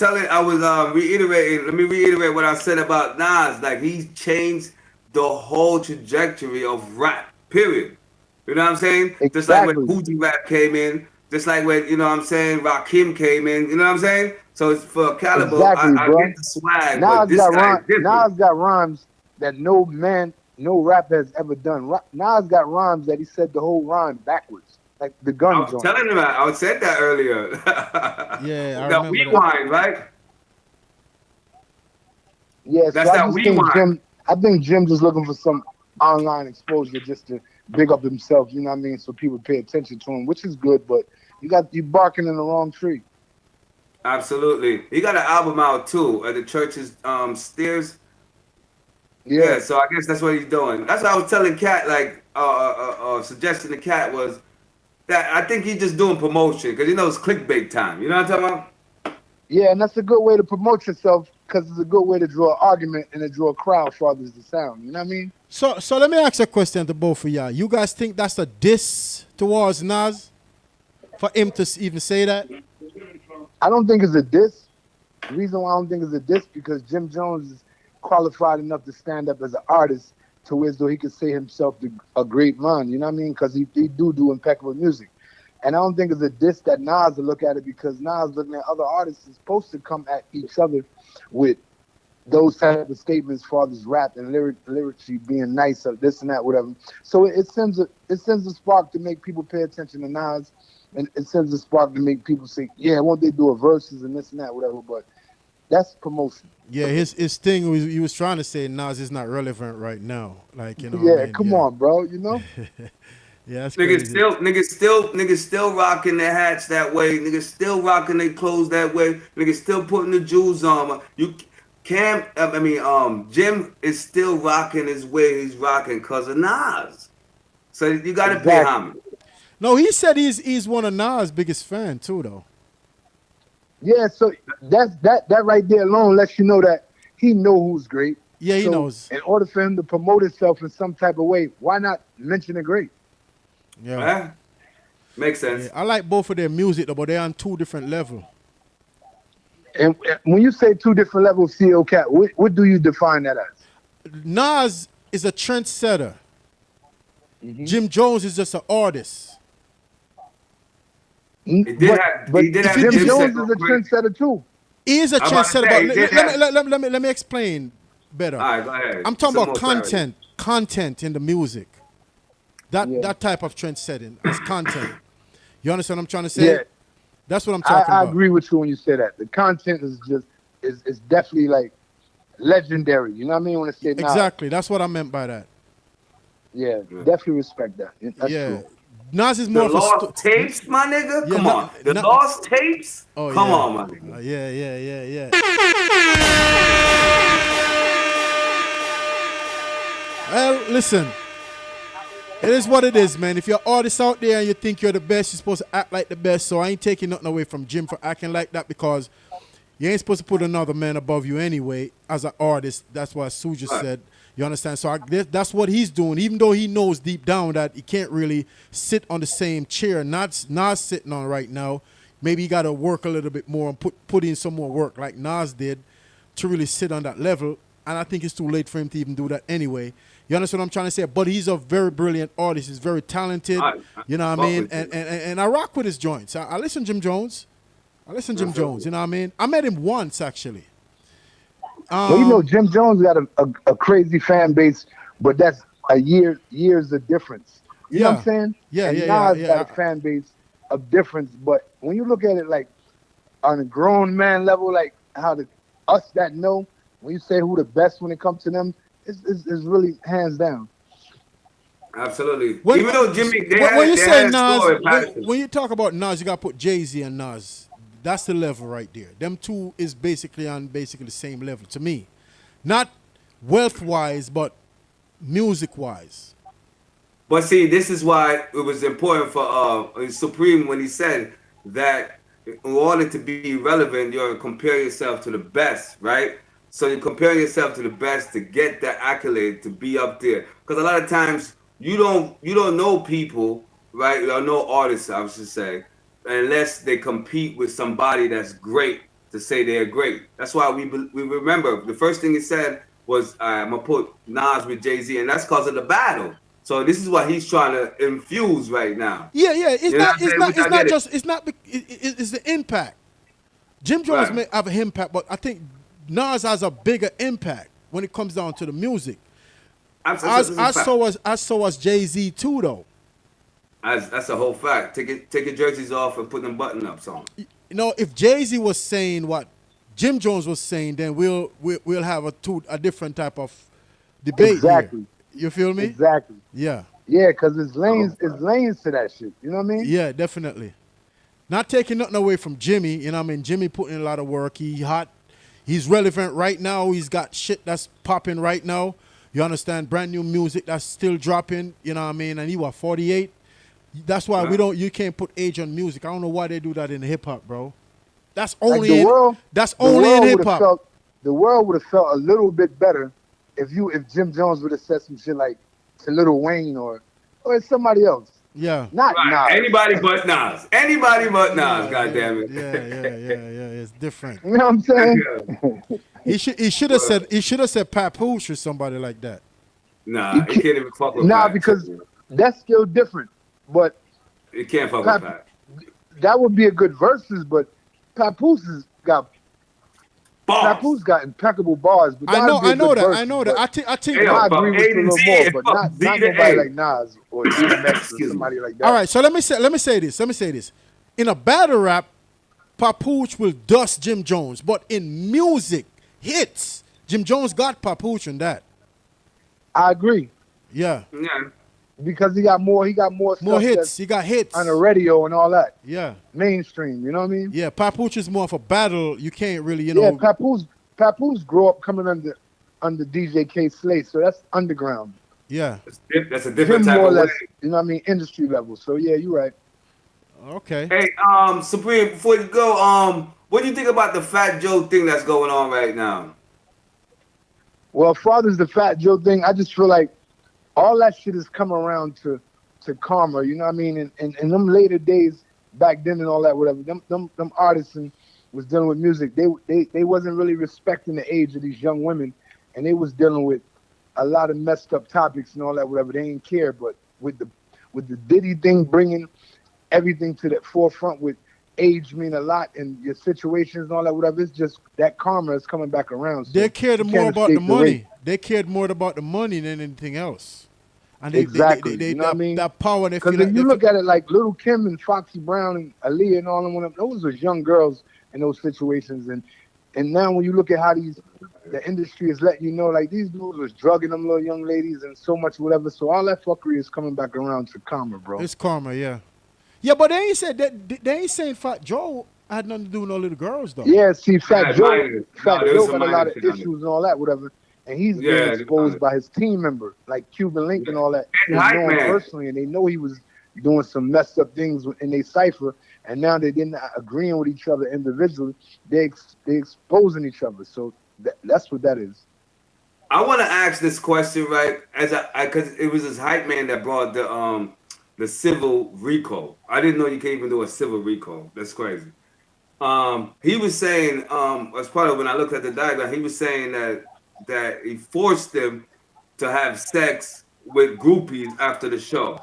reiterating. Let me reiterate what I said about Nas. Like, he changed the whole trajectory of rap. Period. You know what I'm saying? Exactly. Just like when Fuji rap came in. Just like when, you know what I'm saying, Rakim came in. You know what I'm saying? So it's for caliber. Exactly, I get the swag, but this guy is different. Nas got rhymes that no rapper has ever done. Nas got rhymes that he said the whole rhyme backwards, like the gun. I was telling him that. I said that earlier. Yeah, I that rewind, right? Yeah, that's so that rewind. I think Jim just looking for some online exposure just to big up himself. You know what I mean? So people pay attention to him, which is good. But you barking in the wrong tree. Absolutely. He got an album out too at the church's stairs. Yeah, so I guess that's what he's doing. That's what I was telling Kat, like, suggesting to Kat was that I think he's just doing promotion because he knows clickbait time. You know what I'm talking about? Yeah, and that's a good way to promote yourself. because it's a good way to draw an argument and to draw a crowd as far as the sound. You know what I mean? So let me ask a question to both of y'all. You guys think that's a diss towards Nas for him to even say that? I don't think it's a diss. The reason why I don't think it's a diss because Jim Jones is qualified enough to stand up as an artist to where as though he could say himself a great man. You know what I mean? Because he do impeccable music. And I don't think it's a diss that Nas will look at it because Nas looking at other artists is supposed to come at each other with those type of statements as far as rap and lyrically being nice or this and that, whatever. So it sends a spark to make people pay attention to Nas, and it sends a spark to make people say, yeah, won't they do a verses and this and that, whatever. But that's promotion. Yeah, his thing was he was trying to say Nas is not relevant right now. Like, you know. Yeah, what I mean? come on, bro. You know. Yeah, that's niggas still rocking their hats that way. Niggas still rocking their clothes that way. Niggas still putting the jewels on. Jim is still rocking his way he's rocking because of Nas. So you got to pay homage. No, he said he's one of Nas' biggest fan too, though. Yeah, so that right there alone lets you know that he know who's great. Yeah, he knows. In order for him to promote himself in some type of way, why not mention a great? Yeah. Makes sense. Yeah, I like both of their music, though, but they're on two different levels. And when you say two different levels, CO Cat, what do you define that as? Nas is a trendsetter. Mm-hmm. Jim Jones is just an artist. Jim Jones is a trendsetter too. He is a trendsetter. Let me explain better. All right, go ahead. I'm talking about content in the music. That type of trend setting is content. You understand what I'm trying to say? Yeah. That's what I'm talking about. I agree with you when you say that. The content is definitely like legendary. You know what I mean? When I say exactly. That's what I meant by that. Yeah, definitely respect that. That's true. Nas is more the lost tapes, my nigga. Yeah, come on, the lost tapes. Oh, come on, my nigga. Yeah. Well, listen. It is what it is, man. If you're an artist out there and you think you're the best, you're supposed to act like the best. So I ain't taking nothing away from Jim for acting like that because you ain't supposed to put another man above you anyway as an artist. That's what Sue just said. You understand? So that's what he's doing, even though he knows deep down that he can't really sit on the same chair Nas sitting on right now. Maybe he got to work a little bit more and put in some more work like Nas did to really sit on that level. And I think it's too late for him to even do that anyway. You understand what I'm trying to say? But he's a very brilliant artist. He's very talented. You know what I mean? And I rock with his joints. I listen to Jim Jones. You know what I mean? I met him once, actually. Well, you know, Jim Jones got a crazy fan base, but that's years of difference. You know what I'm saying? Yeah, Nas got a fan base of difference. But when you look at it like on a grown man level, like how us that know, when you say who the best when it comes to them, it's really hands down. Absolutely. When you talk about Nas, you got to put Jay-Z and Nas. That's the level right there. Them two is basically on the same level to me. Not wealth-wise, but music-wise. But see, this is why it was important for Supreme when he said that in order to be relevant, you have to compare yourself to the best, right? So you compare yourself to the best to get that accolade to be up there. Because a lot of times you don't know people, right? You don't know artists, I should say, unless they compete with somebody that's great to say they're great. That's why we remember the first thing he said was I'm gonna put Nas with Jay-Z, and that's because of the battle. So this is what he's trying to infuse right now. Yeah. It's the impact. Jim Jones may have an impact, but I think Nas has a bigger impact when it comes down to the music. As so was Jay-Z too, though. That's a whole fact. Take your jerseys off and put them button ups on. You know, if Jay-Z was saying what Jim Jones was saying, then we'll have a different type of debate. Exactly. Here. You feel me? Exactly. Yeah. Yeah, because it's lanes to that shit. You know what I mean? Yeah, definitely. Not taking nothing away from Jimmy. You know what I mean? Jimmy putting in a lot of work. He's relevant right now. He's got shit that's popping right now. You understand? Brand new music that's still dropping. You know what I mean? And he was 48. That's why you can't put age on music. I don't know why they do that in hip hop, bro. That's only in hip hop. the world would have felt a little bit better if Jim Jones would have said some shit like to Lil Wayne or somebody else. Yeah. Not right. Nas. Anybody but Nas. Anybody but Nas. God damn it. Yeah. It's different. You know what I'm saying? He should have said Papoose or somebody like that. Nah, he can't even fuck with Nah, Pat. because that's still different. But he can't fuck with Pat. That would be a good verses, but Papoose has got bars. Papoose got impeccable bars. But I know that. Verses, I know that. I think. I agree with you a little more, but not nobody like Nas or DMX or somebody like that. All right, so let me say this. In a battle rap, Papoose will dust Jim Jones, but in music hits, Jim Jones got Papoose in that. I agree. Yeah. Because he got more hits. He got hits on the radio and all that. Yeah. Mainstream, you know what I mean? Yeah, Papoose is more of a battle. You can't really, Yeah, Papoose grew up coming under DJ K Slate, so that's underground. Yeah. That's a different type of way. You know what I mean? Industry level. So yeah, you're right. Okay. Hey, Supreme, before you go, what do you think about the Fat Joe thing that's going on right now? Well, as far as the Fat Joe thing, I just feel like all that shit has come around to karma, you know what I mean? And in them later days, back then and all that, whatever, them artists was dealing with music. They wasn't really respecting the age of these young women, and they was dealing with a lot of messed up topics and all that, whatever. They didn't care, but with the Diddy thing bringing everything to the forefront with age mean a lot and your situations and all that, whatever, it's just that karma is coming back around. So they cared more about the money. They cared more about the money than anything else. And exactly. You know what I mean? That power. Because if you look at it like Little Kim and Foxy Brown and Aaliyah and all of them, those was young girls in those situations. And now when you look at how the industry is letting you know, like these dudes was drugging them little young ladies and so much whatever. So all that fuckery is coming back around to karma, bro. It's karma, yeah. Yeah, but they ain't said that. They ain't saying Fat Joe had nothing to do with no little girls though. Yeah, see, Fat Joe got a lot of issues and all that, whatever. And he's being exposed by his team member, like Cuban Link and all that. They know him personally, and they know he was doing some messed up things in their cipher. And now they didn't agreeing with each other individually. They exposing each other. So that's what that is. I want to ask this question, right? Because it was this hype man that brought the civil recall. I didn't know you can't even do a civil recall. That's crazy. He was saying, as part of when I looked at the diagram, he was saying that he forced them to have sex with groupies after the show.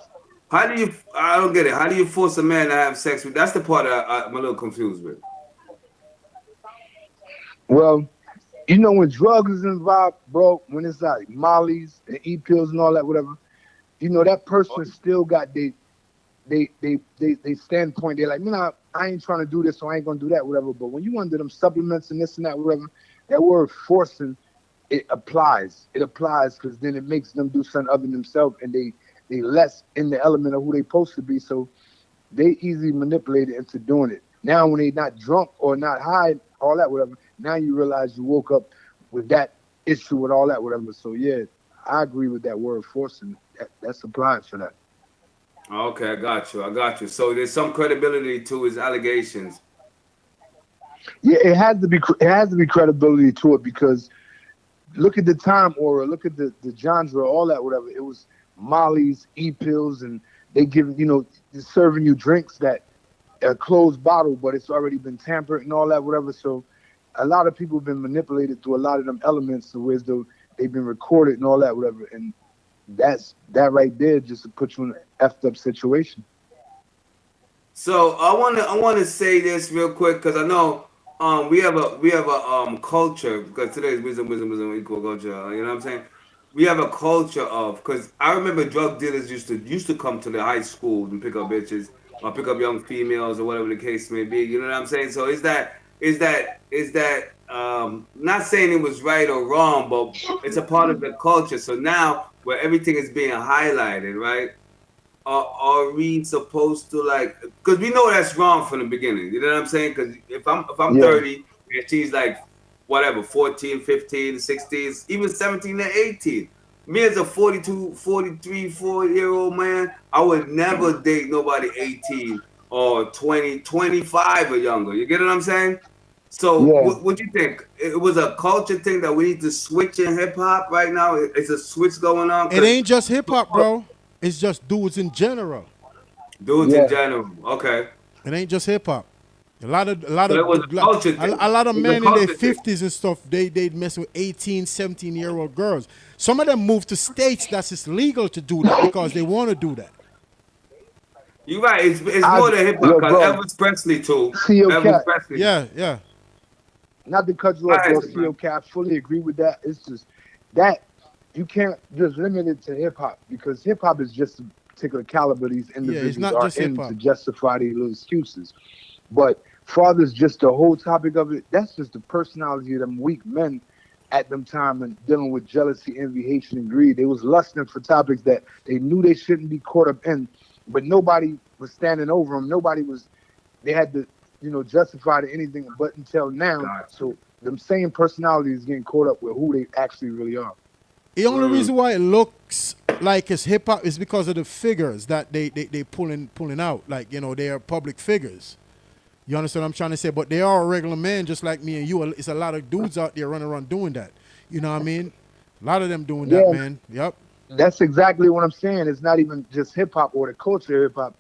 I don't get it. How do you force a man to have sex with? That's the part I'm a little confused with. Well, you know, when drugs is involved, bro, when it's like Molly's and E-pills and all that, whatever, you know, that person still got they standpoint. They're like, I ain't trying to do this, so I ain't gonna do that, whatever. But when you under them supplements and this and that, whatever, that word forcing, it applies. It applies because then it makes them do something other than themselves, and they less in the element of who they supposed to be. So they easily manipulate it into doing it. Now when they not drunk or not high, all that, whatever, now you realize you woke up with that issue with all that, whatever. So yeah, I agree with that word forcing. That's applied for that. Okay, I got you. So there's some credibility to his allegations. Yeah, it has to be credibility to it because look at the time aura, look at the genre, all that, whatever. It was Molly's, E-pills, and they give, serving you drinks that a closed bottle, but it's already been tampered and all that, whatever. So a lot of people have been manipulated through a lot of them elements to where they've been recorded and all that, whatever. And that right there just to put you in an effed up situation. So I want to say this real quick because I know we have a culture, because today is wisdom equal culture. You know what I'm saying? We have a culture of, because I remember drug dealers used to come to the high school and pick up bitches or pick up young females or whatever the case may be. You know what I'm saying? So is that not saying it was right or wrong, but it's a part of the culture. So now where everything is being highlighted, right? Are we supposed to because we know that's wrong from the beginning. You know what I'm saying? Because if I'm 30 and she's like whatever, 14, 15, 16, even 17 and 18. Me as a 42, 43, 4-year-old man, I would never date nobody 18 or 20, 25 or younger. You get what I'm saying? So Yeah. what do you think? It was a culture thing that we need to switch in hip hop right now. It's a switch going on It because ain't just hip hop, bro. It's just dudes in general. dudes in Yeah. general. Okay, It ain't just hip hop. A lot so it of was a culture thing. a lot of It was a men in their culture thing. 50s and stuff, they mess with 18, 17-year-old girls. Some of them move to states that's it's legal to do that because they want to do that. You're right. It's I more than hip hop yo, because bro, Elvis Presley too. CO Elvis Cat. Presley. Yeah, yeah. Not to cut you Go off, ahead, bro. man. CO Cat. I fully agree with that. It's just that you can't just limit it to hip hop because hip hop is just a particular caliber these Yeah, it's individuals not are just hip in hop. to justify these little excuses. But father's just the whole topic of it. That's just the personality of them weak men at them time and dealing with jealousy, envy, hatred, and greed. They was lusting for topics that they knew they shouldn't be caught up in, but nobody was standing over them. Nobody was. They had to, justify to anything but until now. Gotcha. So them same personalities getting caught up with who they actually really are. The only reason why it looks like it's hip hop is because of the figures that they pulling out. Like, they are public figures. You understand what I'm trying to say? But they are a regular man just like me and you. It's a lot of dudes out there running around doing that. You know what I mean? A lot of them doing that, Yeah. man. Yep. That's exactly what I'm saying. It's not even just hip hop or the culture of hip hop.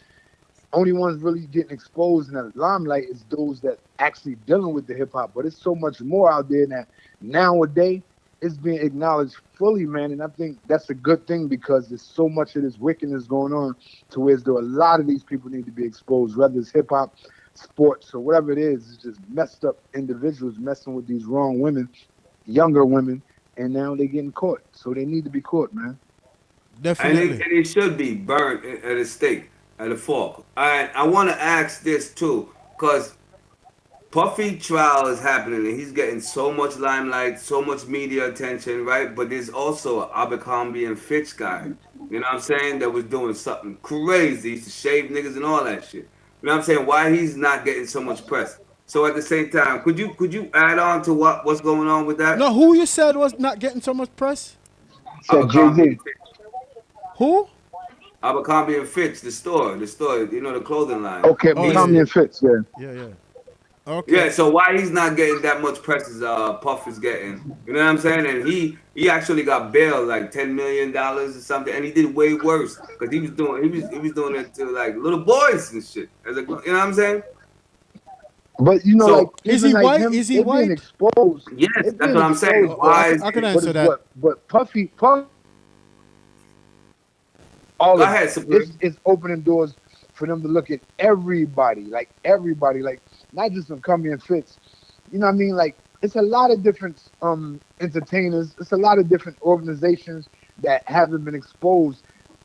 Only ones really getting exposed in the limelight is those that actually dealing with the hip hop. But it's so much more out there that nowadays it's being acknowledged fully, man. And I think that's a good thing because there's so much of this wickedness going on to where a lot of these people need to be exposed, whether it's hip hop, sports, or whatever it is. It's just messed up individuals messing with these wrong women, younger women, and now they're getting caught. So they need to be caught, man. And Definitely. it should be burnt at a stake, at a fork. I want to ask this too, because Puffy trial is happening and he's getting so much limelight, so much media attention, right? But there's also an Abercrombie and Fitch guy, you know what I'm saying, that was doing something crazy. He used to shave niggas and all that shit. You know what I'm saying? Why he's not getting so much press? So at the same time, could you add on to what's going on with that? No, who you said was not getting so much press? Said Jay Abercrombie Z. and Fitch. Who? Abercrombie and Fitch, the store, the clothing line. Okay, Oh, Tommy yeah. and Fitz, yeah. Yeah, yeah. Okay. Yeah, so why he's not getting that much press as Puff is getting? You know what I'm saying? And he actually got bailed like $10 million or something, and he did way worse because he was doing it to like little boys and shit. You know what I'm saying? But like So Is even he like white? him, Is he it being white? exposed. yes, It that's being what I'm saying. exposed, Oh, but I Why can, is I can but answer it's that. but Puffy all go of it. ahead, Supreme. It's opening doors for them to look at everybody, like not just from Cumby and Fitz. You know what I mean? Like it's a lot of different entertainers. It's a lot of different organizations that haven't been exposed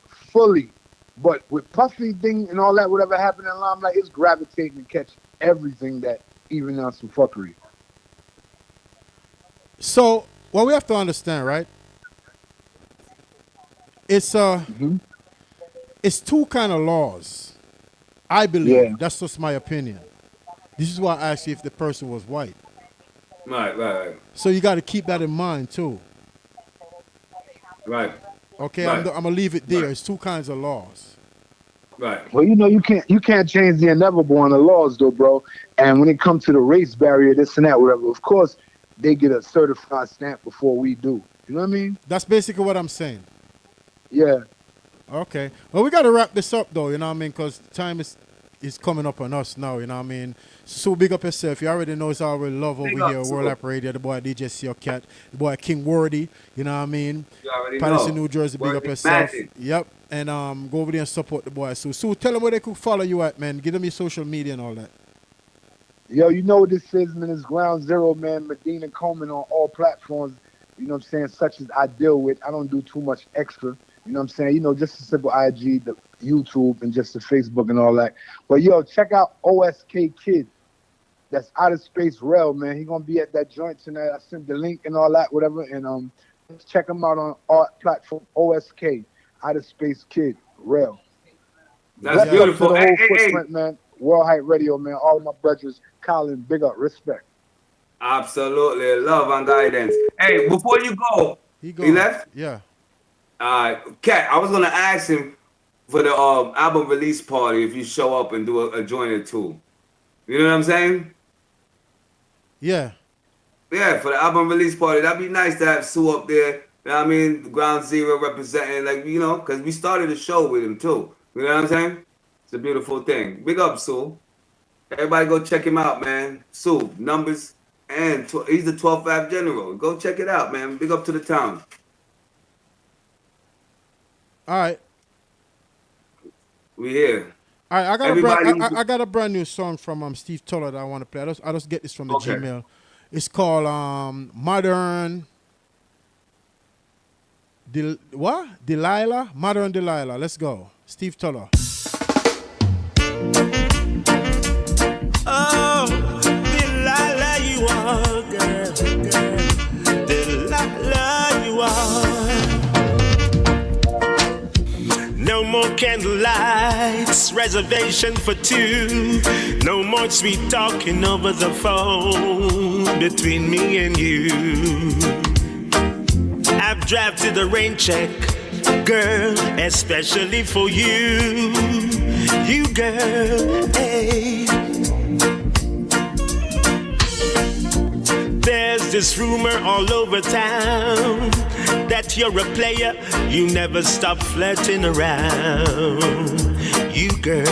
fully. But with Puffy thing and all that, whatever happened in Limelight, it's gravitating to catch everything that even on some fuckery. So, what we have to understand, right? It's Hmm. it's two kind of laws. I believe Yeah. that's just my opinion. This is why I asked you if the person was white. Right, So you got to keep that in mind too. right, Okay, right, I'm gonna leave it there. right, It's two kinds of laws. right. Well, you can't change the inevitable on the laws though, bro. And when it comes to the race barrier, this and that, whatever, of course they get a certified stamp before we do. You know what I mean? That's basically what I'm saying. Yeah. Okay. Well, we got to wrap this up though. You know what I mean? Because time is coming up on us now. You know what I mean? So big up yourself. You already know it's already love over Big up, here. so World Rap Radio. The boy DJ Seal Cat. The boy King Wordy. You know what I mean? you already Patterson, know. New Jersey. Big up Working yourself. magic. Yep. And go over there and support the boy. So tell them where they could follow you at, man. Give them your social media and all that. Yo, you know what this is, man. It's Ground Zero, man. Medina Coleman on all platforms. You know what I'm saying? Such as I deal with. I don't do too much extra. You know what I'm saying? Just a simple IG, the YouTube, and just the Facebook and all that. But yo, check out OSK Kid. That's Outer Space Rail, man. He gonna be at that joint tonight. I sent the link and all that, whatever. And check him out on our platform, OSK, Outer Space Kid Rail. That's Bless up to beautiful. the Hey, whole hey, hey. footprint, man. World Hype Radio, man. All my brothers, Colin, big up, respect. Absolutely. Love and guidance. Hey, before you go, He he gone. left? Yeah. Kat, I was gonna ask him for the album release party if you show up and do a joint or two. You know what I'm saying? Yeah. Yeah, for the album release party. That'd be nice to have Sue up there. You know what I mean? Ground Zero representing, like, you know, because we started the show with him too. You know what I'm saying? It's a beautiful thing. Big up, Sue. Everybody go check him out, man. Sue, numbers, and he's the 12th Ave General. Go check it out, man. Big up to the town. All right. We here. All right, I got a brand new song from Steve Toller that I want to play. I just get this from the Gmail. It's called Modern Delilah? Modern Delilah. Let's go. Steve Toller. Oh, Delilah, you are, girl. Delilah, you are. No more candlelights, reservation for two. No more sweet talking over the phone between me and you. I've drafted a rain check, girl, especially for you. You, girl, hey. There's this rumor all over town that you're a player, you never stop flirting around. You, girl.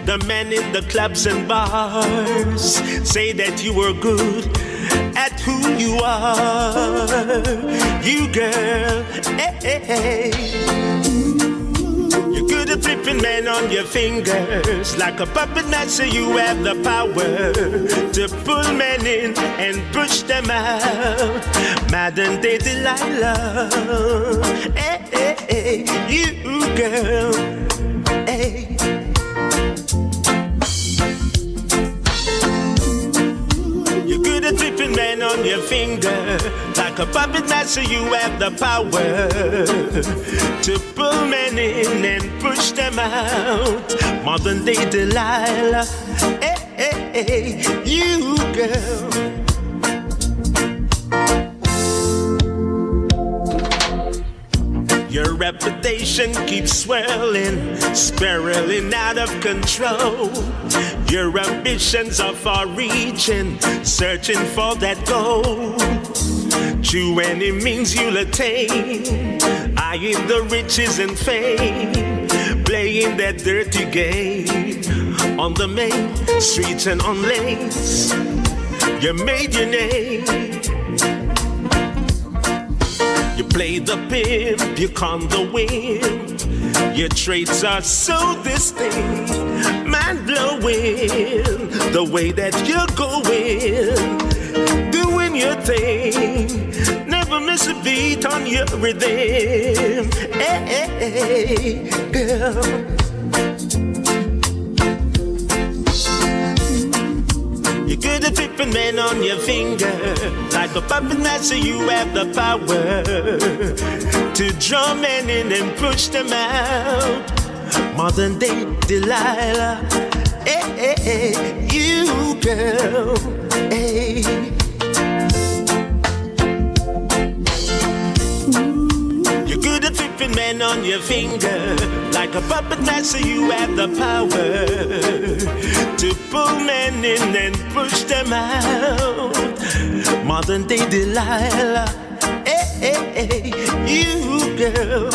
The men in the clubs and bars say that you were good at who you are. You, girl, hey, hey. You're good at flipping men on your fingers. Like a puppet master, you have the power to pull men in and push them out. Modern day Delilah. Hey, hey, hey. You, girl, hey. You're good at flipping men on your finger. Like a puppet master, you have the power to pull men in and push them out. Modern day Delilah, hey, hey, hey, you, girl. Your reputation keeps swelling, spiraling out of control. Your ambitions are far-reaching, searching for that goal. Through any means you'll attain, eyeing the riches and fame, playing that dirty game on the main streets and on lanes. You made your name. You play the pimp, you con the wimp. Your traits are so distinct, mind-blowing. The way that you're going, doing your thing, never miss a beat on your rhythm. Hey, hey, girl. You're good at flipping men on your finger. Like a puppet master, you have the power to draw men in and push them out. Modern day Delilah, hey, hey, hey, you, girl, hey. You're good at flipping men on your finger. Like a puppet master, you have the power to pull men in and push them out. Modern day Delilah, hey, hey, hey, you, girl.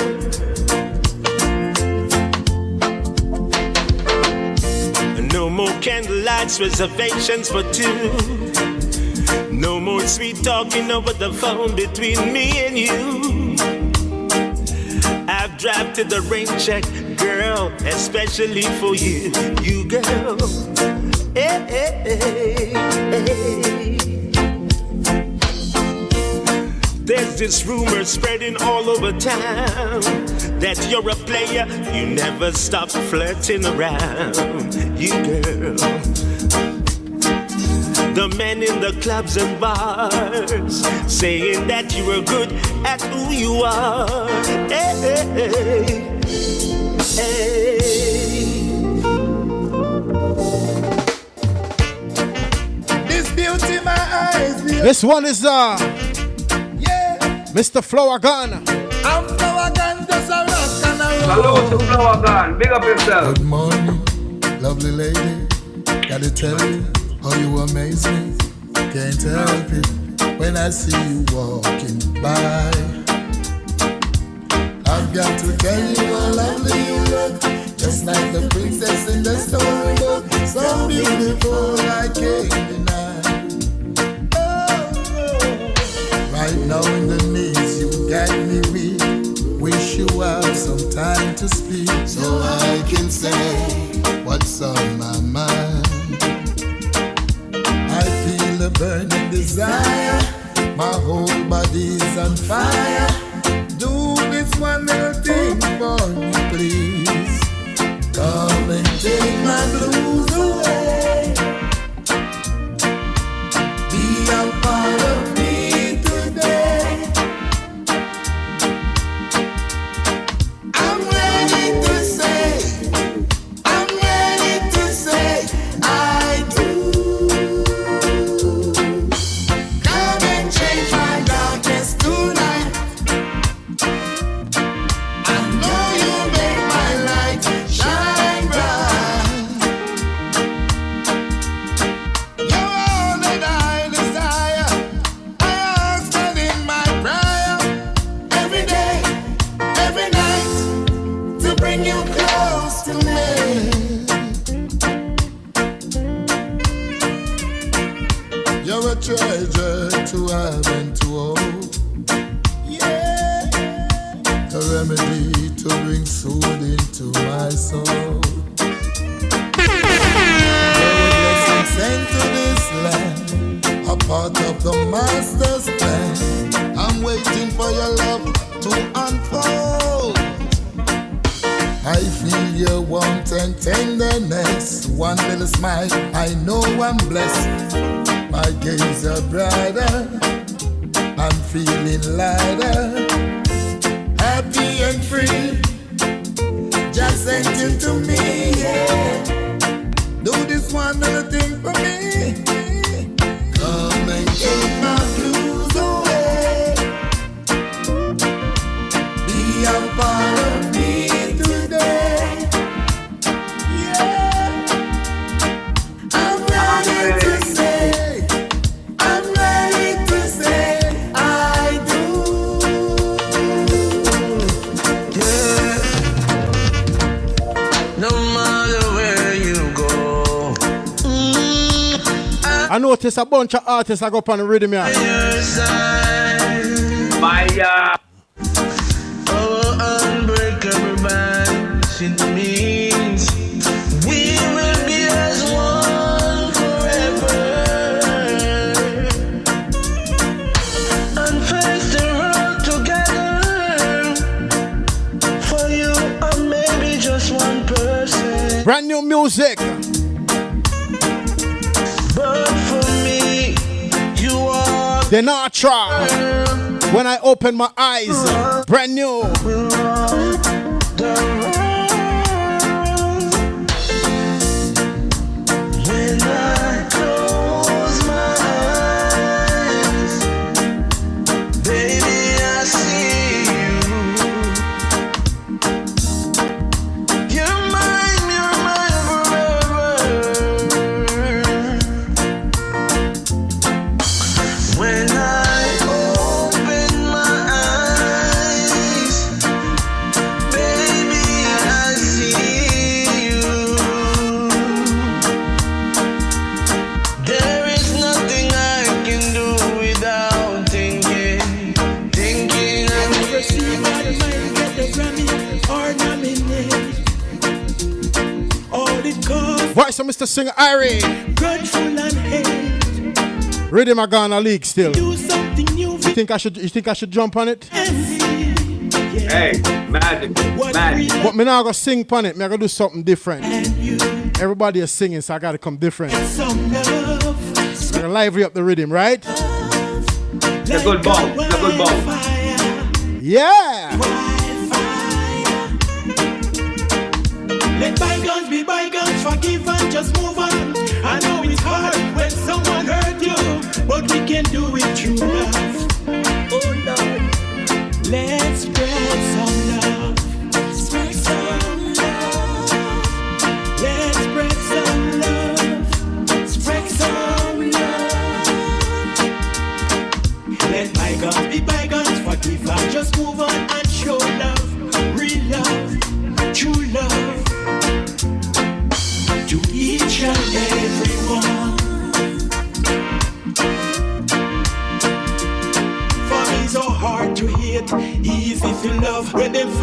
No more candlelights, reservations for two. No more sweet talking over the phone between me and you. I've drafted a rain check, girl, especially for you, you, girl. Hey, hey, hey, hey. There's this rumor spreading all over town that you're a player, you never stop flirting around, you, girl. The men in the clubs and bars saying that you are good at who you are. Hey, hey, hey, This beauty my eyes. This one is Mr. Flower Gun. I'm Flower Gun, just a rock and a roll. Hello to Flower Gun. Big up yourself. Good morning, lovely lady. Gotta tell you, Oh, you amaze me, can't help it when I see you walking by. I've got to tell you how lovely you look, just like the princess in the storybook. So beautiful I can't deny. Oh, right now in the knees you got me weak. Wish you have some time to speak, so I can say what's on my mind. I feel a burning desire, my whole body's on fire. Do this one little thing for me, please. Come and take my blues away. Be a part of me today. I'm ready to say I do. Come and change my darkness tonight. I know you make my light shine bright. You're all that I desire. I ask that in my prayer every day, every night, to bring you close to me. You're a treasure to have and to hold. Yeah. A remedy to bring soothing to my soul. You're a blessing sent to this land, a part of the master's plan. I'm waiting for your love to unfold. I feel your warmth and tenderness. One little smile, I know I'm blessed. My days are brighter, I'm feeling lighter, happy and free. Just send you to me, yeah. Do this one little thing for me. Come and take my blues away. Be a part of me today. Yeah. I'm ready to say I do. Yeah. No matter where you go. I notice a bunch of artists I go up on the rhythm here. Fire. Our unbreakable bond, it means we will be as one forever. And face the road together. For you, or maybe just one person. Brand new music. But for me, you are. They not try. When I open my eyes, brand new. Will walk the road. When I close my eyes, baby, I see you. You're mine forever. When I open my eyes, baby, I see you. There is nothing I can do without thinking of you. Receive all the money, get the Grammy or nominate. All it costs, Voice of Mr. Singer Irie. grudgeful and hate. Rhythm I gonna leak still. Do something new You think I should jump on it? Hey, magic. But me now go sing on it. Me I go do something different. And you Everybody is singing, so I gotta come different. some love. So I gotta lively up the rhythm, right? It's a good ball. It's a good ball. Yeah. Let bygones be bygones, forgive and just move on. I know it's hard when someone hurt you, but we can do it through love. Oh Lord, let's spread some love. Spread some love. Let's spread some love. Spread some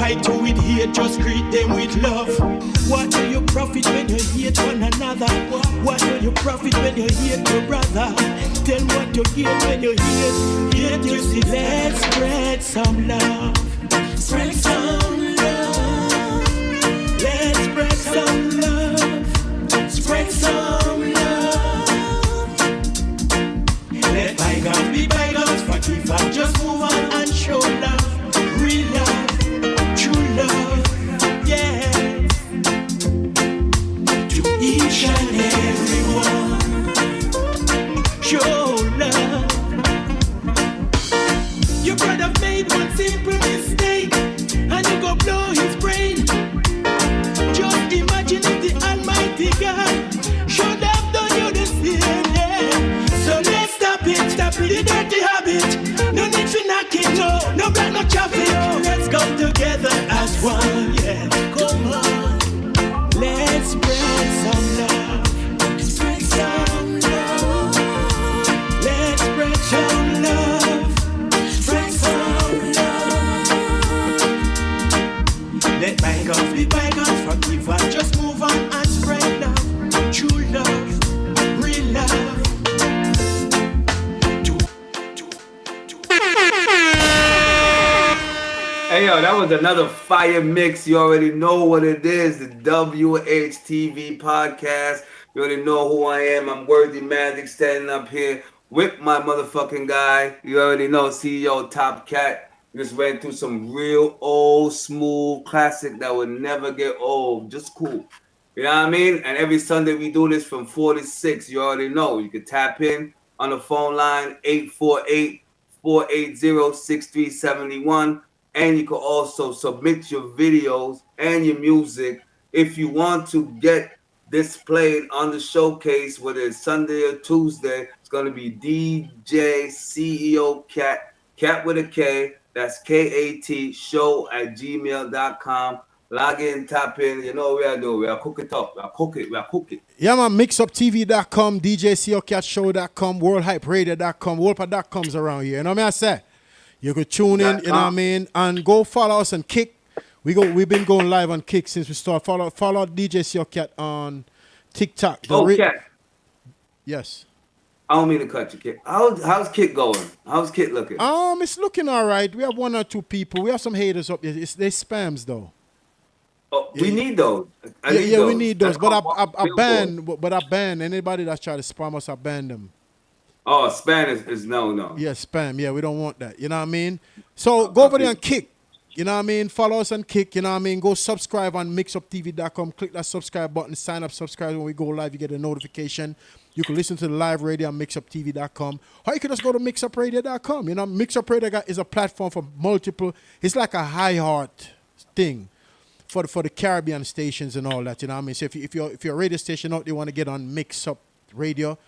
fight to with hate, just greet them with love. What do you profit when you hate one another? What do you profit when you hate your brother? Tell what you gain when you hate you see. Let's spread some love. Spread some love. Let's spread some love. Spread some love. Let bygones be bygones. Forgive and just move on and show love. Real love. True love. Yeah. To each and everyone. Show love. Your brother made one simple mistake, and you go blow his brain. Just imagine if the Almighty God should have done you the same, yeah. So let's stop it, the dirty habit. No need for knocking, no black, no traffic. Let's come together as one, yeah. Come on, let's spread some love. Spread some love. Let's spread some love. Spread some love. Let bygones be bygones. Forgive and just move on and spread love. True love, real love. Hey yo, that was another fire mix. You already know what it is. The WHTV podcast. You already know who I am. I'm Worthy Magic, standing up here with my motherfucking guy. You already know, CEO Top Cat. Just ran through some real old, smooth classic that would never get old. Just cool. You know what I mean? And every Sunday we do this from 4 to 6. You already know. You can tap in on the phone line 848-480-6371. And you can also submit your videos and your music if you want to get displayed on the showcase, whether it's Sunday or Tuesday. It's going to be DJ CEO Cat with a K. That's KAT show@gmail.com. Log in, tap in. You know what we are doing. We are cook it up. We are cook it. Yeah, man. MixUpTV.com, DJCOCatShow.com, WorldHypeRadio.com, Wolpa.com's around here. You know what I say? You could tune in, you know what I mean, and go follow us on Kick. We've been going live on Kick since we started. Follow DJ Cat on TikTok. Cat. Yes. I don't mean to cut you, Kit. How's Kit going? How's Kit looking? It's looking all right. We have one or two people. We have some haters up there. They spams though. Oh, we need those. We need those. But I ban anybody that's trying to spam us. I ban them. Oh, spam is no. Yeah, spam. Yeah, we don't want that. You know what I mean? So go over there and Kick. You know what I mean? Follow us and Kick. You know what I mean? Go subscribe on mixuptv.com. Click that subscribe button. Sign up, subscribe. When we go live, you get a notification. You can listen to the live radio on mixuptv.com. Or you can just go to mixupradio.com. You know, Mixup Radio is a platform for multiple. It's like a high heart thing for the Caribbean stations and all that. You know what I mean? So if you're a radio station out there, you want to get on Mixup Radio,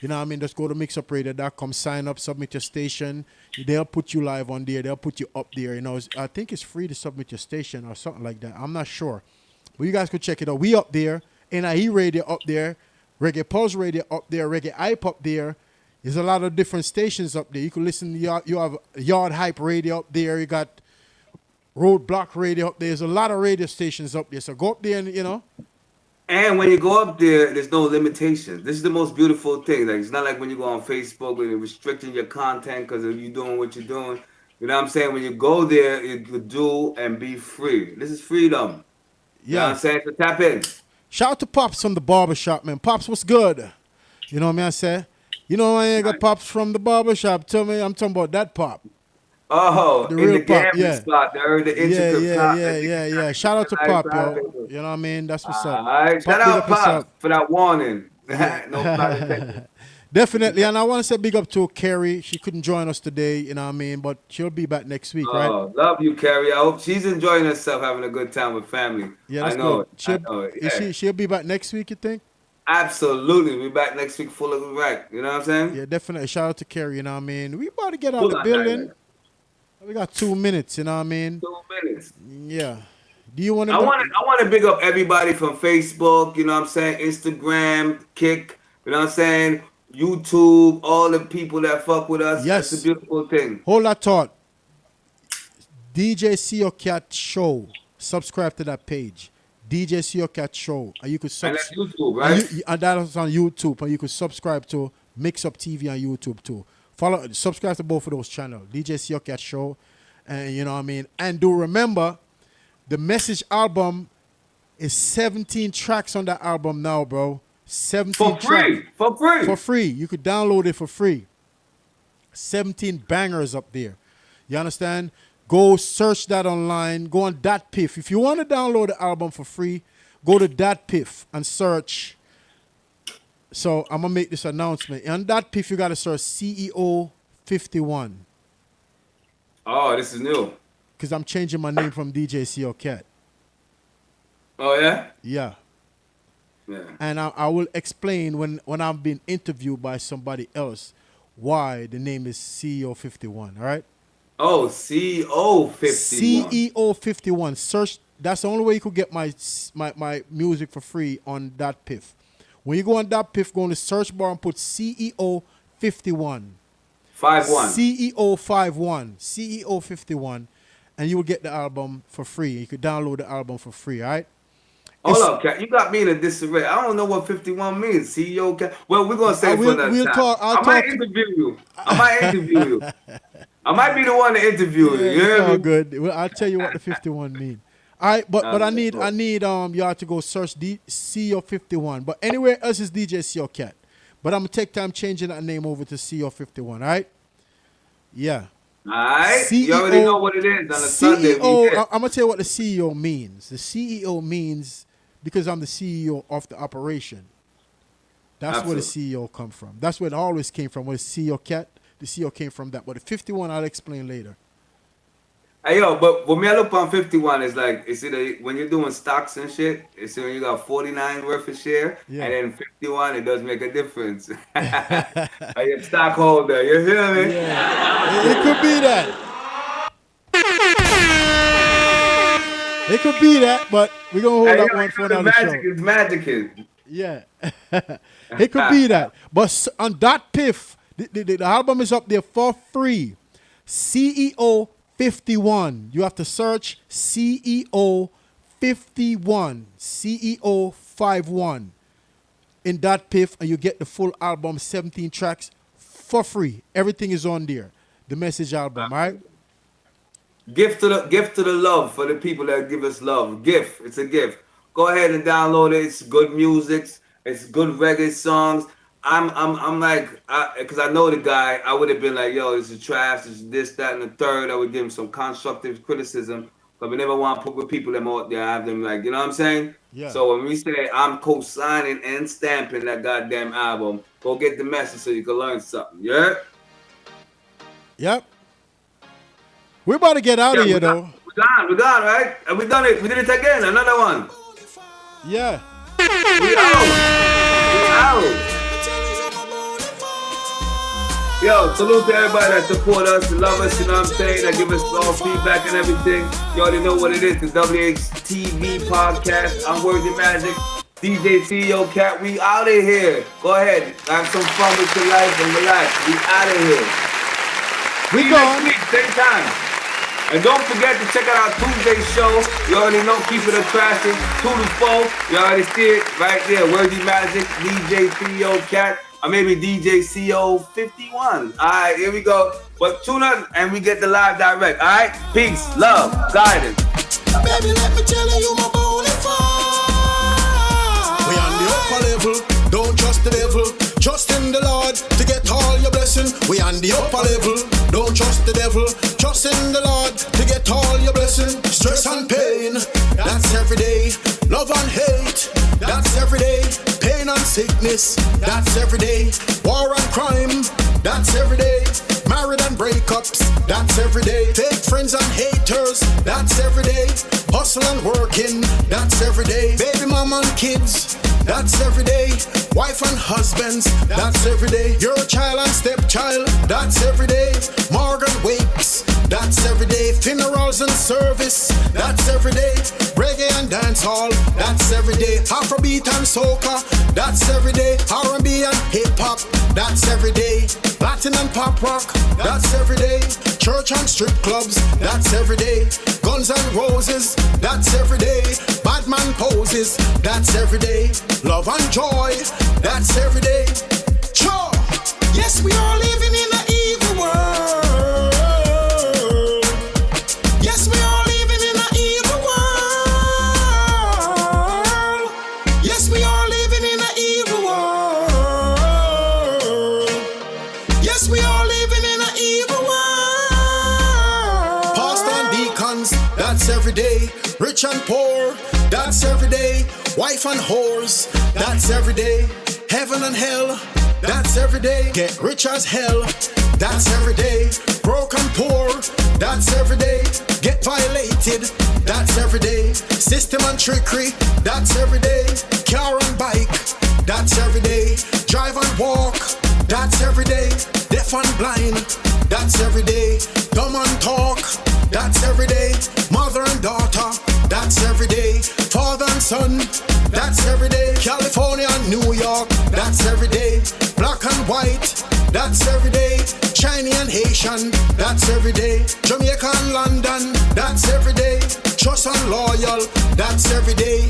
you know what I mean? Just go to mixupradio.com, sign up, submit your station. They'll put you live on there. They'll put you up there. You know, I think it's free to submit your station or something like that. I'm not sure. But you guys could check it out. We up there. NIE Radio up there. Reggae Pulse Radio up there. Reggae Hype up there. There's a lot of different stations up there. You can listen to you have Yard Hype Radio up there. You got Roadblock Radio up there. There's a lot of radio stations up there. So go up there and, you know. And when you go up there, there's no limitations. This is the most beautiful thing. Like, it's not like when you go on Facebook where you're restricting your content because of you doing what you're doing. You know what I'm saying? When you go there, you could do and be free. This is freedom. Yeah. You know what I'm saying? So tap in. Shout out to Pops from the barbershop, man. Pops, what's good? You know what I say? You know I ain't got Pops from the barbershop. Tell me, I'm talking about that Pop. Oh, the real Pop, yeah. Spot, the intricate Pop. Yeah. Shout out to Pop, yo. You know what I mean? That's what's up. All right. Shout out Pop for that warning. No Definitely. And I want to say big up to Carrie. She couldn't join us today, you know what I mean? But she'll be back next week, right? Oh, love you, Carrie. I hope she's enjoying herself, having a good time with family. Yeah, that's good. She'll be back next week, you think? Absolutely. We'll be back next week full of right. You know what I'm saying? Yeah, definitely. Shout out to Carrie, you know what I mean? We about to get out of the building. We got 2 minutes, you know what I mean? 2 minutes. Yeah. Do you want to? I want to big up everybody from Facebook, you know what I'm saying? Instagram, Kick, you know what I'm saying? YouTube, all the people that fuck with us. Yes. It's a beautiful thing. Hold that thought. DJ CEO Cat Show. Subscribe to that page. DJ CEO Cat Show. And you could And that's YouTube, right? and that's on YouTube. And you could subscribe to Mix Up TV on YouTube too. Subscribe to both of those channels. DJ CEO Cat Show. And you know what I mean? And do remember, the Message album is 17 tracks on that album now, bro. 17 For free. tracks. For free. For free. You could download it for free. 17 bangers up there. You understand? Go search that online. Go on .piff. If you want to download the album for free, go to .piff and search. So I'm going to make this announcement. On .piff, you got to search CEO 51. Oh, this is new. Because I'm changing my name from DJ CEO Cat. Oh, yeah? Yeah. Yeah. And I will explain when I'm being interviewed by somebody else why the name is CEO 51, all right? Oh, CEO 51. CEO 51. Search. That's the only way you could get my music for free on .piff. When you go on .piff, go in the search bar and put CEO 51. 51. CEO 51. CEO 51. And you will get the album for free. You could download the album for free, all right? Hold up, Cat. You got me in a disarray. I don't know what 51 means. CEO Cat. Well, we're going to say for that time. I might interview you. I might be the one to interview you. Yeah, It's all good. Well, I'll tell you what the 51 mean. All right, but I need y'all to go search CEO 51. But anywhere else is DJ CEO Cat. But I'm gonna take time changing that name over to CEO 51. All right? Yeah. All right. You already know what it is on a Sunday. I'm gonna tell you what the CEO means. The CEO means because I'm the CEO of the operation. That's where the CEO come from. That's where it always came from. Where the CEO Cat. The CEO came from that. But the 51, I'll explain later. Hey, yo, but when I look on 51, it's like, it's either when you're doing stocks and shit, it's when you got 49 worth of share, and then 51, it does make a difference. Are you a stockholder? You feel me? Yeah. It could be that. It could be that, but we're going to hold that one for another show. It's magic. Yeah. It could be that. But on .piff, the album is up there for free. CEO 51. You have to search CEO 51. CEO 51 in .piff, and you get the full album, 17 tracks for free. Everything is on there. The Message album, all right? Gift to the love for the people that give us love. Gift. It's a gift. Go ahead and download it. It's good music. It's good reggae songs. I'm like, because I know the guy, I would have been like, yo, this is trash, this, that, and the third. I would give him some constructive criticism, but we never want to put with people that out there, have them like, you know what I'm saying? Yeah. So when we say I'm co-signing and stamping that goddamn album, go get the message so you can learn something, yeah? Yep. We're about to get out of here, though. We're gone, right? And we done it. We did it again. Another one. Yeah. We out. Yo, salute to everybody that support us, love us, you know what I'm saying, that give us all feedback and everything. You already know what it is, the Whtv podcast. I'm Worthy Magic, DJ CEO Cat. We out of here. Go ahead, have some fun with your life and relax. We out of here. We gone. Next week, same time. And don't forget to check out our Tuesday show. You already know, keep it attractive. 2 to 4. You already see it right there. Worthy Magic, DJ CEO Cat. Or maybe DJ CO 51. All right, here we go. But tune up and we get the live direct. All right, peace, love, guidance. Baby, let me tell you my bonafide. We on the upper level, don't trust the devil. Trust in the Lord to get all your blessing. We on the upper level, don't trust the devil. Trust in the Lord to get all your blessing. Stress and pain, that's every day. Love and hate, that's every day. Pain and sickness, that's every day. War and crime, that's every day. Married and breakups, that's every day. Fake friends and haters, that's every day. Hustle and working, that's every day. Baby mama and kids, that's every day. Wife and husbands, that's every day. Your child and stepchild, that's every day. Morgan wakes, that's every day. Funerals and service, that's every day. Reggae and dancehall, that's every day. Afrobeat and soca, that's every day. R&B and hip-hop, that's every day. Latin and pop rock, that's every day. Church and strip clubs, that's every day. Guns and Roses, that's every day. Bad man poses, that's every day. Love and joy, that's every day. Sure, yes, we are living in an evil world. Yes, we are living in an evil world. Yes, we are living in an evil world. Yes, we are living in an evil world. Pastor and deacons, that's every day. Rich and poor, that's every day. Wife and whores, that's every day. Heaven and hell, that's every day. Get rich as hell, that's every day. Broke and poor, that's every day. Get violated, that's every day. System and trickery, that's every day. Car and bike, that's every day. Drive and walk, that's every day. Deaf and blind, that's every day. Dumb and talk, that's every day. Mother and daughter, that's every day. Father and son, that's every day. California and New York, that's every day. Black and white, that's every day. Chinese and Haitian, that's every day. Jamaica and London, that's every day. Trust and loyal, that's every day.